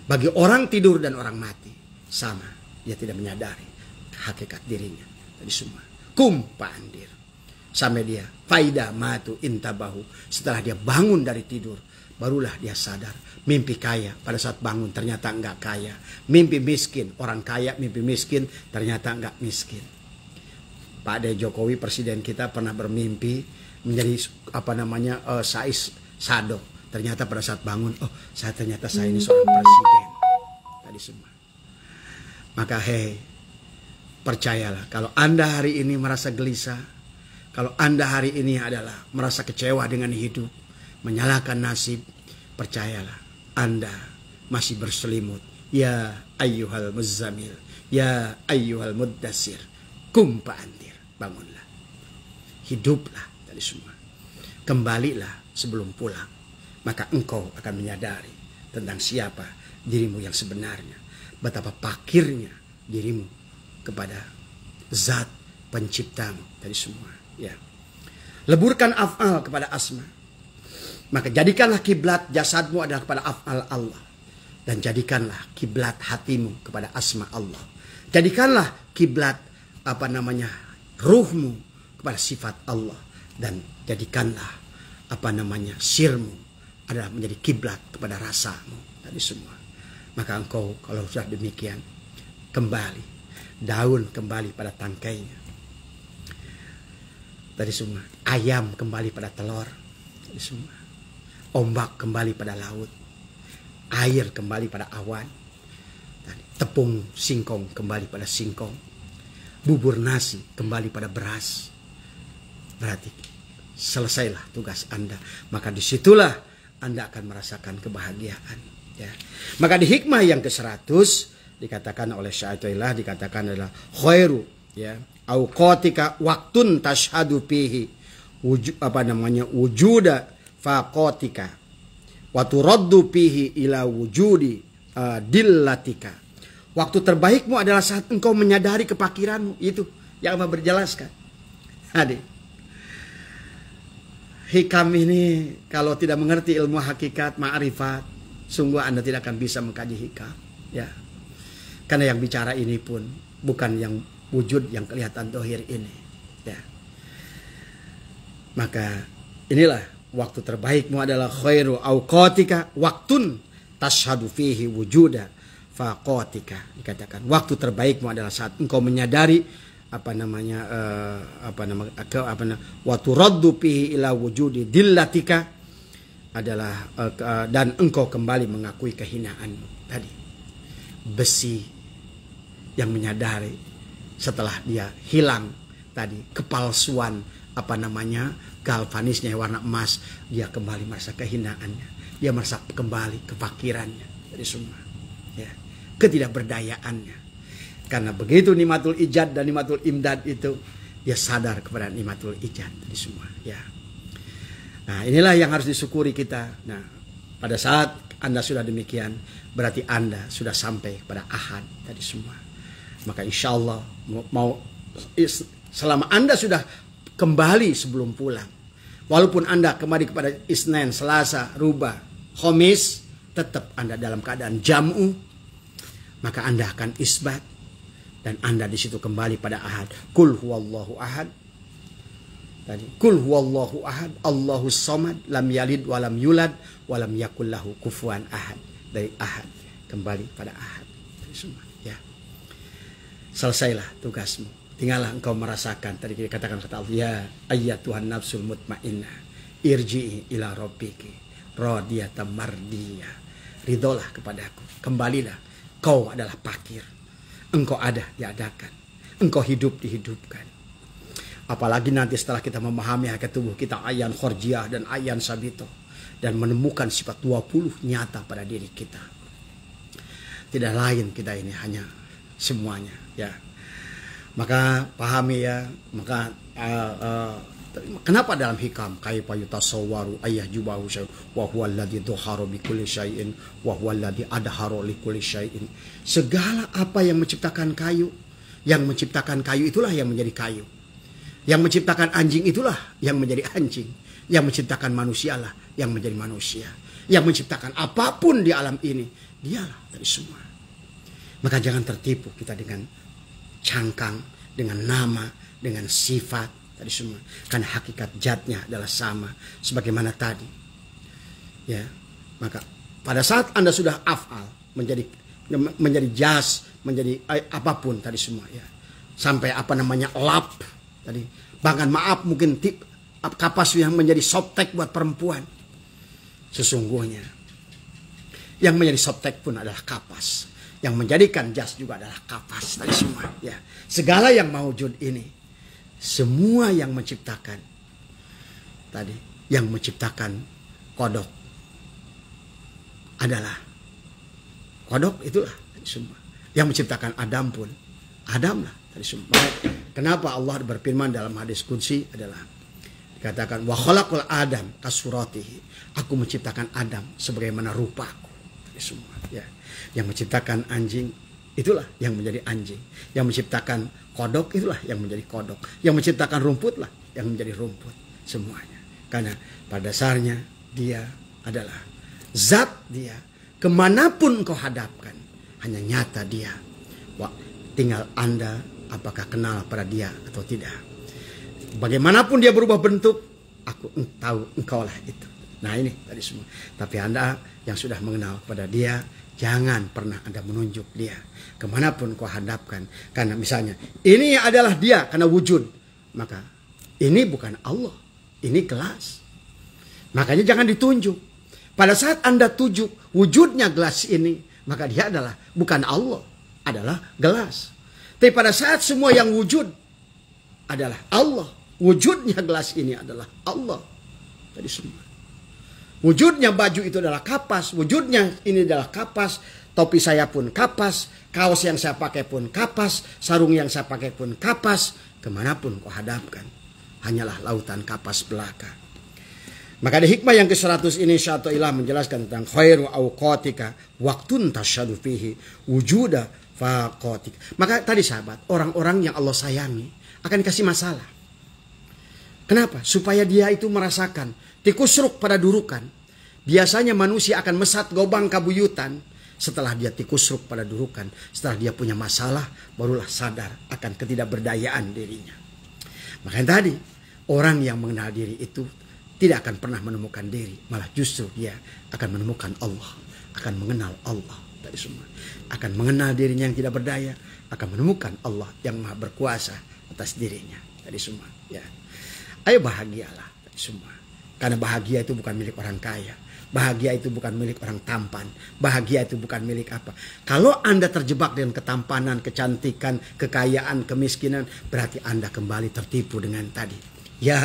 Bagi orang tidur dan orang mati sama. Dia tidak menyadari hakikat dirinya. Tadi semua. Kum fa'andir. Sampai dia faida matu intabahu. Setelah dia bangun dari tidur, barulah dia sadar. Mimpi kaya, pada saat bangun ternyata enggak kaya. Mimpi miskin, orang kaya mimpi miskin, ternyata enggak miskin. Pak De Jokowi presiden kita pernah bermimpi menjadi Sais Sado. Ternyata pada saat bangun, ternyata saya ini seorang presiden. Tadi semua. Maka percayalah, kalau Anda hari ini merasa gelisah, kalau Anda hari ini adalah merasa kecewa dengan hidup, menyalahkan nasib, percayalah, Anda masih berselimut. Ya ayyuhal muzzamil, ya ayyuhal muddassir, kum fa'andir, bangunlah. Hiduplah tadi semua. Kembalilah sebelum pulang. Maka engkau akan menyadari tentang siapa dirimu yang sebenarnya. Betapa pakirnya dirimu kepada zat penciptamu tadi semua. Ya. Leburkan af'al kepada asma. Maka jadikanlah kiblat jasadmu adalah kepada af'al Allah. Dan jadikanlah kiblat hatimu kepada asma Allah. Jadikanlah kiblat ruhmu kepada sifat Allah. Dan jadikanlah sirmu adalah menjadi kiblat kepada rasamu. Tadi semua. Maka engkau kalau sudah demikian, kembali. Daun kembali pada tangkainya. Tadi semua. Ayam kembali pada telur. Tadi semua. Ombak kembali pada laut. Air kembali pada awan. Tadi. Tepung singkong kembali pada singkong. Bubur nasi kembali pada beras. Berarti selesailah tugas Anda. Maka disitulah Anda akan merasakan kebahagiaan. Ya. Maka di hikmah yang ke-100 dikatakan oleh Syai'atullah, dikatakan adalah khairu, ya, auqatika waktun tashhadu fihi wujuda faqatika wa turaddu fihi ila wujudi dillatika. Waktu terbaikmu adalah saat engkau menyadari kepakiranmu. Itu yang Allah berjelaskan. Adik, hikam ini kalau tidak mengerti ilmu hakikat ma'rifat, sungguh Anda tidak akan bisa mengkaji hikam. Ya. Karena yang bicara ini pun bukan yang wujud yang kelihatan dohir ini. Ya. Maka inilah waktu terbaikmu adalah khairu auqatika waktun tashhadu fihi wujuda faqatika. Dikatakan waktu terbaikmu adalah saat engkau menyadari wa turaddu fihi ila wujudi dillatika, adalah dan engkau kembali mengakui kehinaanmu. Tadi besi yang menyadari setelah dia hilang tadi kepalsuan galvanisnya warna emas, dia kembali merasa kehinaannya, dia merasa kembali kefakirannya dari semua, ya, ketidakberdayaannya. Karena begitu nikmatul ijad dan nikmatul imdad itu, dia sadar kepada nikmatul ijad tadi semua, ya. Nah, inilah yang harus disyukuri kita. Nah, pada saat Anda sudah demikian, berarti Anda sudah sampai pada ahad tadi semua. Maka insya Allah selama Anda sudah kembali sebelum pulang, walaupun Anda kembali kepada Isnin, Selasa, Rubah, Khamis, tetap Anda dalam keadaan jam'u, maka Anda akan isbat. Dan Anda di situ kembali pada ahad. Kul huwallahu ahad. Tadi, kul huwallahu ahad, Allahus samad, lam yalid walam yulad, walam yakul lahu kufuwan ahad. Dari ahad kembali pada ahad. Semua, ya. Selesailah tugasmu. Tinggallah engkau merasakan. Tadi kita katakan kata Allah, ya ayyatuhan nafsul mutmainnah, irji'i ila rabbiki radiyatan mardiyah. Ridolah kepadaku. Kembalilah. Kau adalah fakir. Engkau ada, diadakan. Engkau hidup, dihidupkan. Apalagi nanti setelah kita memahami hakikat tubuh kita, ayan khorjiah dan ayan sabito, dan menemukan sifat 20 nyata pada diri kita. Tidak lain kita ini, hanya semuanya, ya. Maka pahami, ya. Maka kenapa dalam hikam kaifa yutasawwaru ayah jubahu syai' wa huwa alladzi dhuhara bi kulli syai'in wa huwa alladzi adhara li kulli syai'in. Segala apa yang menciptakan kayu, itulah yang menjadi kayu. Yang menciptakan anjing itulah yang menjadi anjing. Yang menciptakan manusialah yang menjadi manusia. Yang menciptakan apapun di alam ini, dialah dari semua. Maka jangan tertipu kita dengan cangkang, dengan nama, dengan sifat tadi semua, karena hakikat zatnya adalah sama sebagaimana tadi, ya. Maka pada saat Anda sudah af'al, menjadi jas, menjadi apapun tadi semua, ya, sampai lap tadi, bahkan maaf mungkin kapas yang menjadi softtek buat perempuan, sesungguhnya yang menjadi softtek pun adalah kapas, yang menjadikan jas juga adalah kapas tadi semua, ya. Segala yang maujud ini, semua yang menciptakan tadi, yang menciptakan kodok adalah kodok, itulah tadi semua. Yang menciptakan Adam pun Adam lah tadi semua. Kenapa Allah berfirman dalam hadis qudsi adalah dikatakan wa khalaqul Adam kasuratihi, aku menciptakan Adam sebagaimana rupaku tadi semua, ya. Yang menciptakan anjing, itulah yang menjadi anjing. Yang menciptakan kodok, itulah yang menjadi kodok. Yang menciptakan rumput lah yang menjadi rumput. Semuanya. Karena pada dasarnya dia adalah zat dia. Kemanapun kau hadapkan, hanya nyata dia. Wah, tinggal Anda apakah kenal pada dia atau tidak. Bagaimanapun dia berubah bentuk, aku tahu engkaulah itu. Nah ini tadi semua. Tapi Anda yang sudah mengenal pada dia, jangan pernah Anda menunjuk dia kemanapun kau hadapkan. Karena misalnya ini adalah dia karena wujud, maka ini bukan Allah, ini gelas. Makanya jangan ditunjuk. Pada saat Anda tunjuk wujudnya gelas ini, maka dia adalah bukan Allah, adalah gelas. Tapi pada saat semua yang wujud adalah Allah, wujudnya gelas ini adalah Allah. Tadi semua. Wujudnya baju itu adalah kapas, wujudnya ini adalah kapas, topi saya pun kapas, kaos yang saya pakai pun kapas, sarung yang saya pakai pun kapas, kemanapun kau hadapkan, hanyalah lautan kapas belaka. Maka ada hikmah yang ke-100 ini Syaikhullah menjelaskan tentang khairu awqatika waktun tasyadu fihi wujuda faqatika. Maka tadi sahabat, orang-orang yang Allah sayangi akan dikasih masalah. Kenapa? Supaya dia itu merasakan tikusruk pada durukan. Biasanya manusia akan mesat gobang kabuyutan setelah dia tikusruk pada durukan. Setelah dia punya masalah, barulah sadar akan ketidakberdayaan dirinya. Makanya tadi, orang yang mengenal diri itu tidak akan pernah menemukan diri. Malah justru dia akan menemukan Allah. Akan mengenal Allah. Tadi semua. Akan mengenal dirinya yang tidak berdaya. Akan menemukan Allah yang maha berkuasa atas dirinya. Tadi semua. Ya. Ayo bahagialah. Tadi semua. Karena bahagia itu bukan milik orang kaya. Bahagia itu bukan milik orang tampan. Bahagia itu bukan milik apa. Kalau Anda terjebak dengan ketampanan, kecantikan, kekayaan, kemiskinan, berarti Anda kembali tertipu dengan tadi. Ya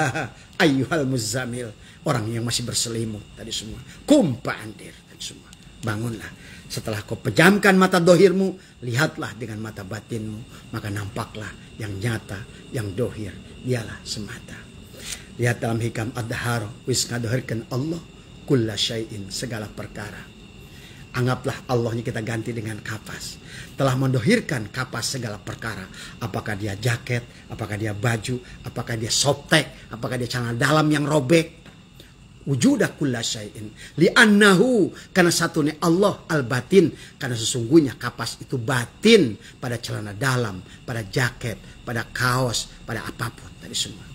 ayyuhal muzammil, orang yang masih berselimut tadi semua. Kum fa'andir tadi semua. Bangunlah. Setelah kau pejamkan mata dohirmu, lihatlah dengan mata batinmu. Maka nampaklah yang nyata, yang dohir. Dialah semata. Lihat dalam hikam ad-dahar, wis ngadohirkan Allah kulla syai'in, segala perkara. Anggaplah Allahnya kita ganti dengan kapas. Telah mendohirkan kapas segala perkara. Apakah dia jaket, apakah dia baju, apakah dia softtek, apakah dia celana dalam yang robek. Wujuda kulla syai'in. Li'annahu, karena satunya Allah al-batin. Karena sesungguhnya kapas itu batin pada celana dalam, pada jaket, pada kaos, pada apapun tadi semua.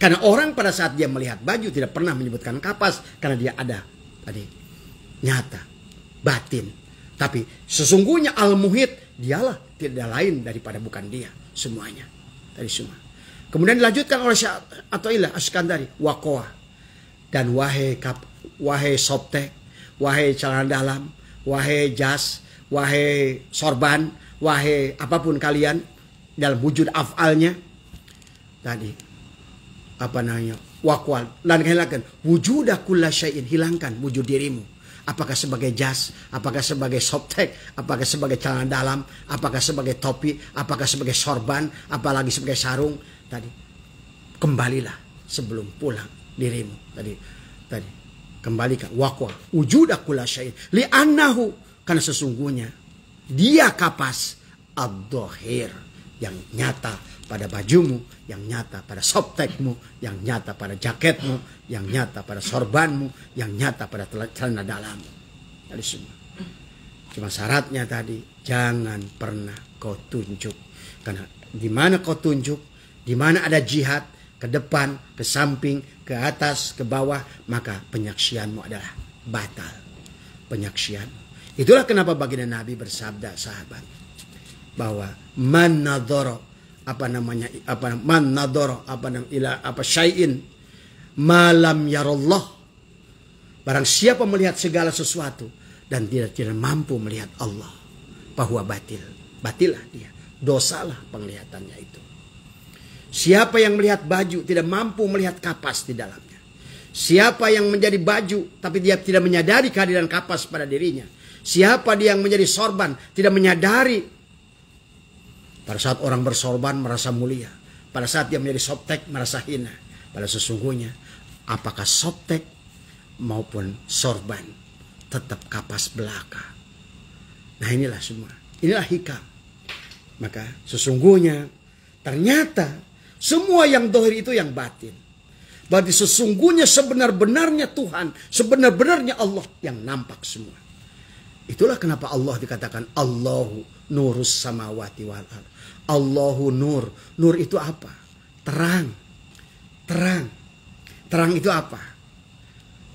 Karena orang pada saat dia melihat baju tidak pernah menyebutkan kapas. Karena dia ada tadi nyata, batin. Tapi sesungguhnya al-muhit, dialah tidak lain daripada bukan dia. Semuanya. Tadi semua. Kemudian dilanjutkan oleh Athaillah Askandari. Waqoah. Dan wahai softtek, wahai celana dalam, wahai jas, wahai sorban, wahai apapun kalian dalam wujud af'alnya tadi apa namanya wakwal dan hilangkan wujuda kulla syai'in, hilangkan wujud dirimu. Apakah sebagai jas, apakah sebagai softtek, apakah sebagai celana dalam, apakah sebagai topi, apakah sebagai sorban, apalagi sebagai sarung tadi. Kembalilah sebelum pulang dirimu tadi kembalikan waqwa wujuda kulla syai'in li'annahu, karena sesungguhnya dia kapas ad-dhahir, yang nyata pada bajumu, yang nyata pada softtekmu, yang nyata pada jaketmu, yang nyata pada sorbanmu, yang nyata pada celana dalammu. Tadi semua. Cuma syaratnya tadi jangan pernah kau tunjuk, karena di mana kau tunjuk, di mana ada jihad, ke depan, ke samping, ke atas, ke bawah, maka penyaksianmu adalah batal. Penyaksian. Itulah kenapa baginda Nabi bersabda, sahabat, bahwa man nadhara syai'in malam yarallah. Barang siapa melihat segala sesuatu dan tidak mampu melihat Allah, bahwa batilah dia, dosalah penglihatannya itu. Siapa yang melihat baju tidak mampu melihat kapas di dalamnya. Siapa yang menjadi baju tapi dia tidak menyadari kehadiran kapas pada dirinya. Siapa dia yang menjadi sorban tidak menyadari. Pada saat orang bersorban merasa mulia. Pada saat dia menjadi softtek merasa hina. Pada sesungguhnya apakah softtek maupun sorban tetap kapas belaka. Nah inilah semua. Inilah hikam. Maka sesungguhnya ternyata semua yang dohir itu yang batin. Berarti sesungguhnya sebenar-benarnya Tuhan, sebenar-benarnya Allah yang nampak semua. Itulah kenapa Allah dikatakan Allahu nurus samawati wal ardh. Allahu nur. Nur itu apa? Terang. Terang. Terang itu apa?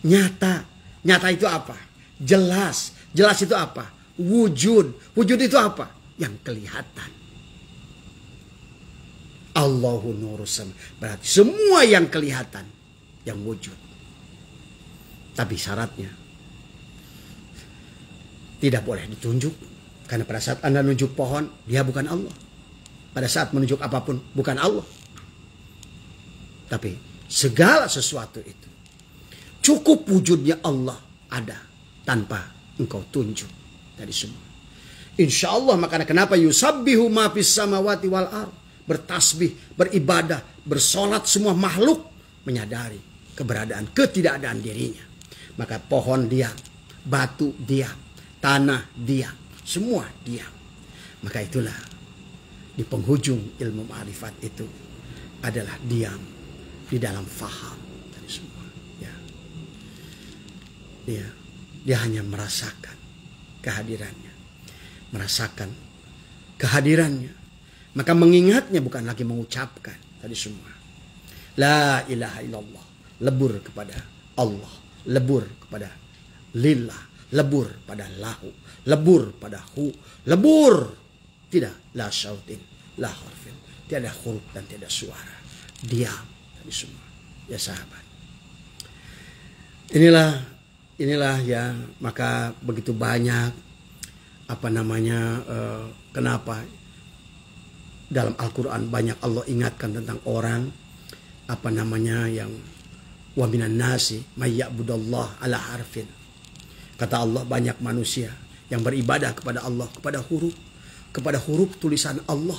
Nyata. Nyata itu apa? Jelas. Jelas itu apa? Wujud. Wujud itu apa? Yang kelihatan. Allahu nurus sama. Berarti semua yang kelihatan, yang wujud. Tapi syaratnya tidak boleh ditunjuk. Karena pada saat Anda menunjuk pohon, dia bukan Allah. Pada saat menunjuk apapun, bukan Allah. Tapi segala sesuatu itu cukup wujudnya Allah ada tanpa engkau tunjuk dari semua. Insya Allah makanya kenapa yusabbihu ma fis samawati wal ardh. Bertasbih, beribadah, bersolat semua makhluk menyadari keberadaan, ketidakadaan dirinya. Maka pohon diam, batu diam, tanah diam, semua diam. Maka itulah di penghujung ilmu ma'rifat itu adalah diam di dalam faham dari semua. Ya. Dia hanya merasakan kehadirannya, merasakan kehadirannya. Maka mengingatnya bukan lagi mengucapkan tadi semua. La ilaha illallah. Lebur kepada Allah. Lebur kepada lillah. Lebur pada lahu. Lebur pada hu. Lebur. Tidak. La syautin. La harfin. Tiada huruf dan tiada suara. Diam tadi semua. Ya sahabat. Inilah ya, maka begitu banyak kenapa dalam Al-Quran banyak Allah ingatkan tentang orang yang wa minan nasi may ya'budallah ala harfin. Kata Allah, banyak manusia yang beribadah kepada Allah kepada huruf tulisan Allah.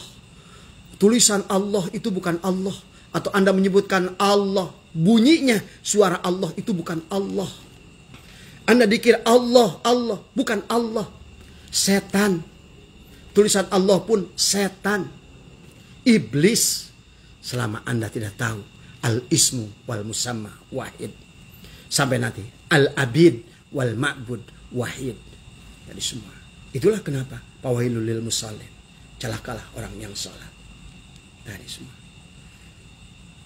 Tulisan Allah itu bukan Allah, atau Anda menyebutkan Allah, bunyinya suara Allah itu bukan Allah. Anda dikir Allah, bukan Allah. Setan. Tulisan Allah pun setan. Iblis. Selama Anda tidak tahu al-ismu wal musamma wahid. Sampai nanti al-abid wal ma'bud wahid. Jadi semua. Itulah kenapa fawailul lil musallin. Celakalah orang yang salat. Dari semua.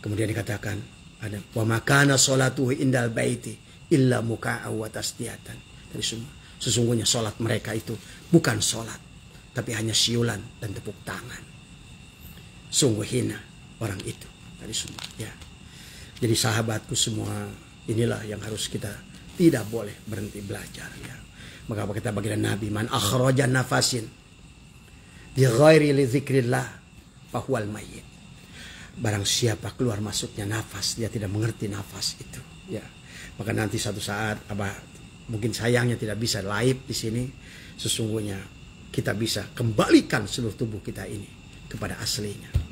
Kemudian dikatakan ada wa makana salatuhu indal baiti illa muka'aw wa tasdiyatan. Dari semua. Sesungguhnya salat mereka itu bukan salat, tapi hanya siulan dan tepuk tangan. Sungguh hina orang itu. Dari semua. Ya. Jadi sahabatku semua, inilah yang harus kita tidak boleh berhenti belajar. Ya. Maka kita bagian Nabi, man akhraja nafasin di ghairi li dzikrillah fahuwal mayyit. Barang siapa keluar masuknya nafas, dia tidak mengerti nafas itu. Ya. Maka nanti satu saat, mungkin sayangnya tidak bisa live di sini. Sesungguhnya kita bisa kembalikan seluruh tubuh kita ini kepada aslinya.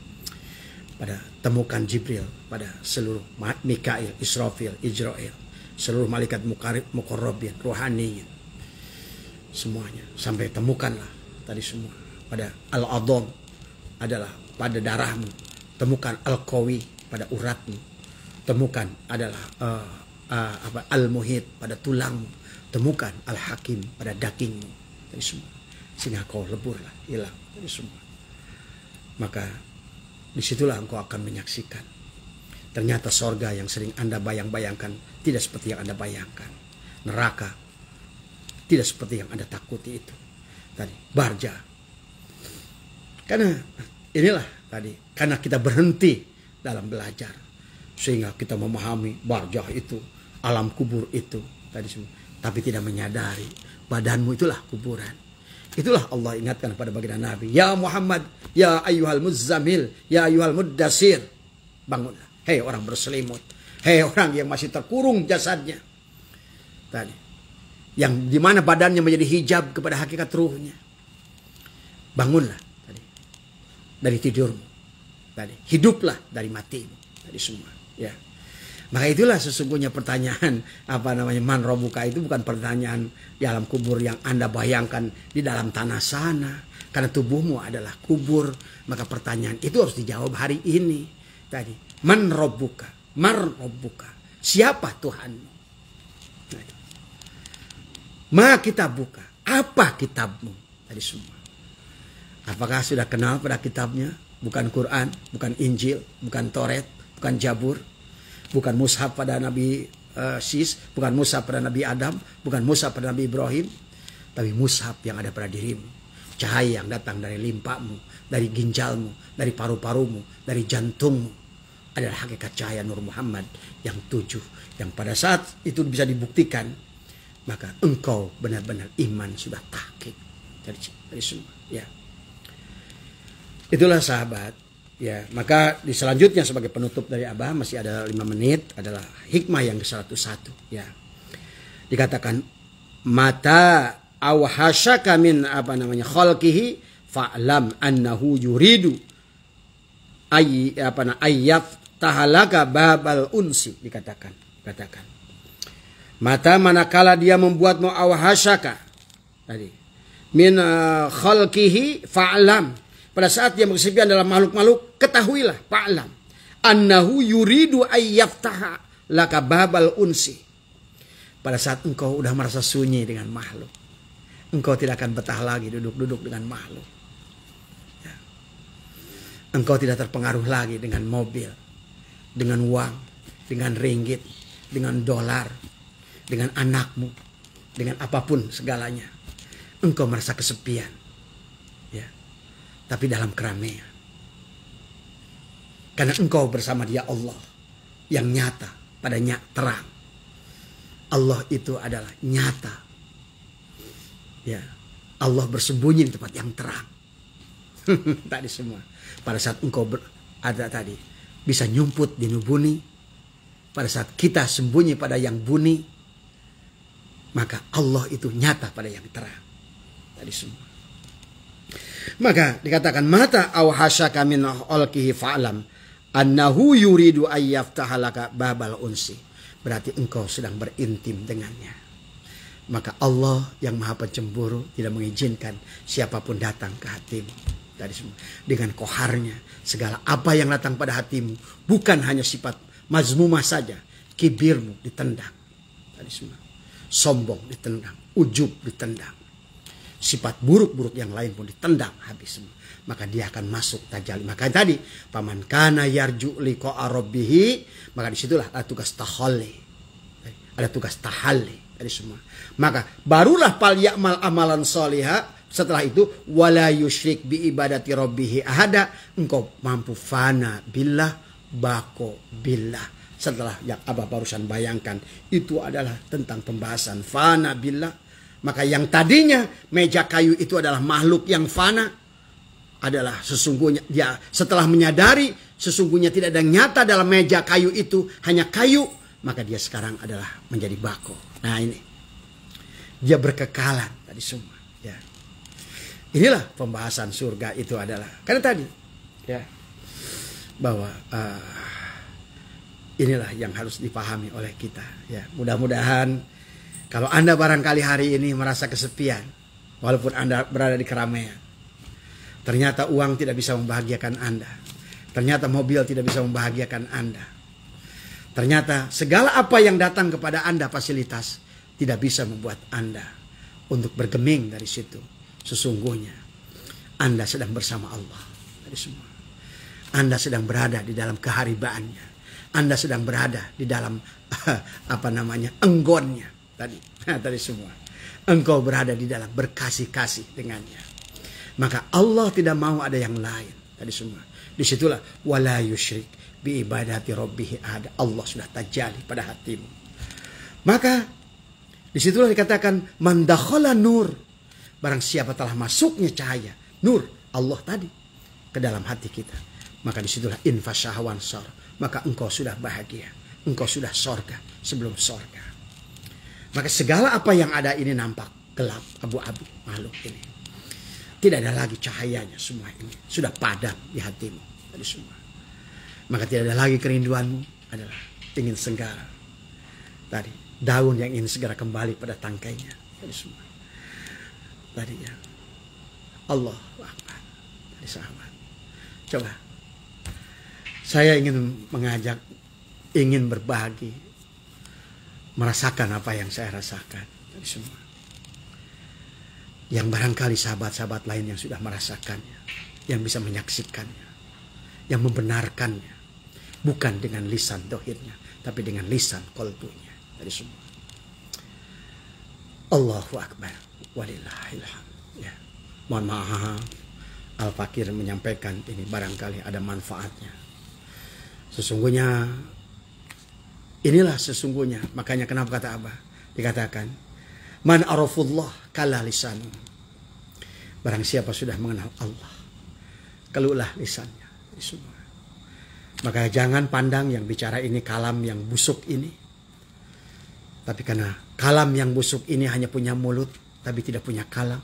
Pada temukan Jibril, pada seluruh Mikail, Israfil, Ijrail, seluruh malaikat muqarrabin, rohaniyin, semuanya. Sampai temukanlah tadi semua. Pada al-adham adalah pada darahmu. Temukan al-qawi pada uratmu. Temukan adalah al-muhit pada tulangmu. Temukan al-hakim pada dagingmu. Dari semua. Sehingga kau leburlah, hilang dari semua. Maka disitulah engkau akan menyaksikan. Ternyata sorga yang sering Anda bayangkan tidak seperti yang Anda bayangkan. Neraka tidak seperti yang Anda takuti itu. Tadi barja. Karena inilah tadi, karena kita berhenti dalam belajar, sehingga kita memahami barjah itu, alam kubur itu tadi semua, tapi tidak menyadari badanmu itulah kuburan. Itulah Allah ingatkan pada baginda Nabi, ya Muhammad, ya ayyuhal muzammil, ya ayyuhal muddasir, bangunlah, hei orang berselimut, hei orang yang masih terkurung jasadnya tadi, yang dimana badannya menjadi hijab kepada hakikat ruhnya. Bangunlah tadi dari tidurmu, tadi hiduplah dari matimu, tadi semua. Ya, maka itulah sesungguhnya pertanyaan man robuka itu bukan pertanyaan di alam kubur yang Anda bayangkan di dalam tanah sana, karena tubuhmu adalah kubur. Maka pertanyaan itu harus dijawab hari ini. Tadi man robuka, siapa Tuhanmu? Ma kitabuka, apa kitabmu? Tadi semua. Apakah sudah kenal pada kitabnya? Bukan Quran, bukan Injil, bukan Taurat, bukan Jabur, bukan mushaf pada Nabi Sis, bukan mushaf pada Nabi Adam, bukan mushaf pada Nabi Ibrahim, tapi mushaf yang ada pada dirimu. Cahaya yang datang dari limpamu, dari ginjalmu, dari paru-parumu, dari jantungmu, adalah hakikat cahaya Nur Muhammad yang 7, yang pada saat itu bisa dibuktikan, maka engkau benar-benar iman sudah tahqiq dari semua. Ya, itulah sahabat. Ya, maka di selanjutnya sebagai penutup dari Abah, masih ada 5 menit, adalah hikmah yang ke-101. Ya, dikatakan mata awhashaka min khalqihi fa'lam annahu yuridu ayyaf tahalaka babal unsi. Dikatakan mata manakala dia membuatmu awhashaka tadi min khalqihi fa'lam, pada saat dia berkesepian dalam makhluk-makhluk, ketahuilah, fa'lam annahu yuridu ayyaftaha laka babal unsi. Pada saat engkau udah merasa sunyi dengan makhluk, engkau tidak akan betah lagi duduk-duduk dengan makhluk. Ya. Engkau tidak terpengaruh lagi dengan mobil, dengan uang, dengan ringgit, dengan dolar, dengan anakmu, dengan apapun segalanya. Engkau merasa kesepian. Ya. Tapi dalam keramaian. Karena engkau bersama dia Allah yang nyata, padanya terang. Allah itu adalah nyata. Ya, Allah bersembunyi di tempat yang terang. Tadi semua. Pada saat engkau ada tadi, bisa nyumput di nubuni. Pada saat kita sembunyi pada yang buni, maka Allah itu nyata pada yang terang. Tadi semua. Maka dikatakan mata aw hasyaka min alqihi fa'lam annahu yuridu ayyaftahalaka babal unsi. Berarti engkau sedang berintim dengannya. Maka Allah yang maha pencemburu tidak mengizinkan siapapun datang ke hatimu. Tadi semua. Dengan koharnya segala apa yang datang pada hatimu bukan hanya sifat mazmumah saja. Kibirmu ditendang. Tadi semua. Sombong ditendang. Ujub ditendang. Sifat buruk-buruk yang lain pun ditendang habis semua. Maka dia akan masuk tajalli. Maka tadi paman kana yarju liqa rabbih, maka disitulah ada tugas tahalli. Ada tugas tahalli dari semua. Maka barulah fal ya'mal amalan sholiha. Setelah itu wala yusyrik bi ibadati rabbih ahada. Engkau mampu fana billah bako billah. Setelah yang Abah barusan bayangkan, itu adalah tentang pembahasan fana billah. Maka yang tadinya meja kayu itu adalah makhluk yang fana, adalah sesungguhnya dia setelah menyadari sesungguhnya tidak ada yang nyata dalam meja kayu itu, hanya kayu, maka dia sekarang adalah menjadi bako. Nah ini dia berkekalan tadi semua. Ya. Inilah pembahasan surga itu adalah karena tadi ya bahwa inilah yang harus dipahami oleh kita. Ya mudah-mudahan kalau Anda barangkali hari ini merasa kesepian, walaupun Anda berada di keramaian, ternyata uang tidak bisa membahagiakan Anda. Ternyata mobil tidak bisa membahagiakan Anda. Ternyata segala apa yang datang kepada Anda fasilitas tidak bisa membuat Anda untuk bergeming dari situ. Sesungguhnya Anda sedang bersama Allah dari semua. Anda sedang berada di dalam keharibaannya. Anda sedang berada di dalam enggonnya. Tadi semua. Engkau berada di dalam berkasih-kasih dengannya. Maka Allah tidak mau ada yang lain. Tadi semua. Disitulah wala yusyrik bi ibadati rabbih ada. Allah sudah tajalli pada hatimu. Maka disitulah dikatakan man dakhala nur. Barang siapa telah masuknya cahaya nur Allah tadi ke dalam hati kita. Maka disitulah infasyahawan sor. Maka engkau sudah bahagia. Engkau sudah sorga sebelum sorga. Maka segala apa yang ada ini nampak gelap, abu-abu makhluk ini. Tidak ada lagi cahayanya semua ini. Sudah padam di hatimu. Tadi semua. Maka tidak ada lagi kerinduanmu adalah ingin segera. Tadi daun yang ingin segera kembali pada tangkainya. Tadi semua. Tadi ya. Allahu Akbar. Tadi sahabat. Coba. Saya ingin mengajak, ingin berbagi. Merasakan apa yang saya rasakan dari semua. Yang barangkali sahabat-sahabat lain yang sudah merasakannya, yang bisa menyaksikannya, yang membenarkannya, bukan dengan lisan dohirnya, tapi dengan lisan kolbunya dari semua. Allahu Akbar, walillahilhamd. Ya, mohon maaf, Al-Fakir menyampaikan ini barangkali ada manfaatnya. Sesungguhnya inilah sesungguhnya. Makanya kenapa kata Abah? Dikatakan, man arafullah kala lisanu. Barang siapa sudah mengenal Allah, keluhlah lisannya. Semua. Maka jangan pandang yang bicara ini kalam yang busuk ini. Tapi karena kalam yang busuk ini hanya punya mulut, tapi tidak punya kalam.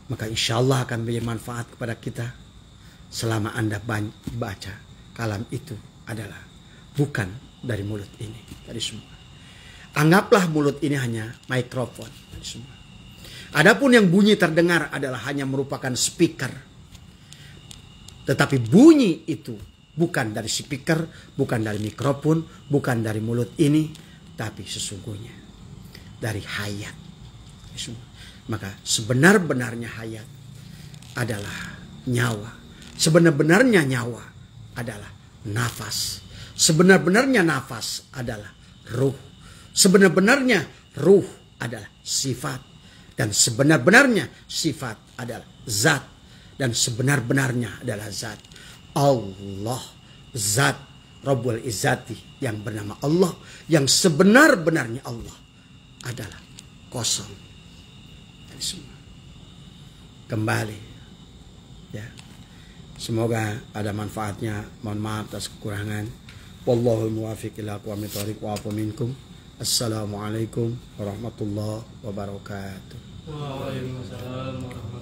Maka insya Allah akan memberi manfaat kepada kita. Selama Anda baca kalam itu adalah bukan dari mulut ini, dari semua. Anggaplah mulut ini hanya mikrofon, dari semua. Adapun yang bunyi terdengar adalah hanya merupakan speaker. Tetapi bunyi itu bukan dari speaker, bukan dari mikrofon, bukan dari mulut ini, tapi sesungguhnya dari hayat. Dari semua. Maka sebenar-benarnya hayat adalah nyawa. Sebenar-benarnya nyawa adalah nafas. Sebenar-benarnya nafas adalah ruh. Sebenar-benarnya ruh adalah sifat. Dan sebenar-benarnya sifat adalah zat. Dan sebenar-benarnya adalah zat. Allah. Zat Rabbul Izzati yang bernama Allah, yang sebenar-benarnya Allah adalah kosong dari semua. Kembali ya. Semoga ada manfaatnya. Mohon maaf atas kekurangan. Wallahul muwaffiq ila aqwamit thoriq wa afu minkum. Assalamualaikum warahmatullahi wabarakatuh. Waalaikumsalam warahmatullahi wabarakatuh.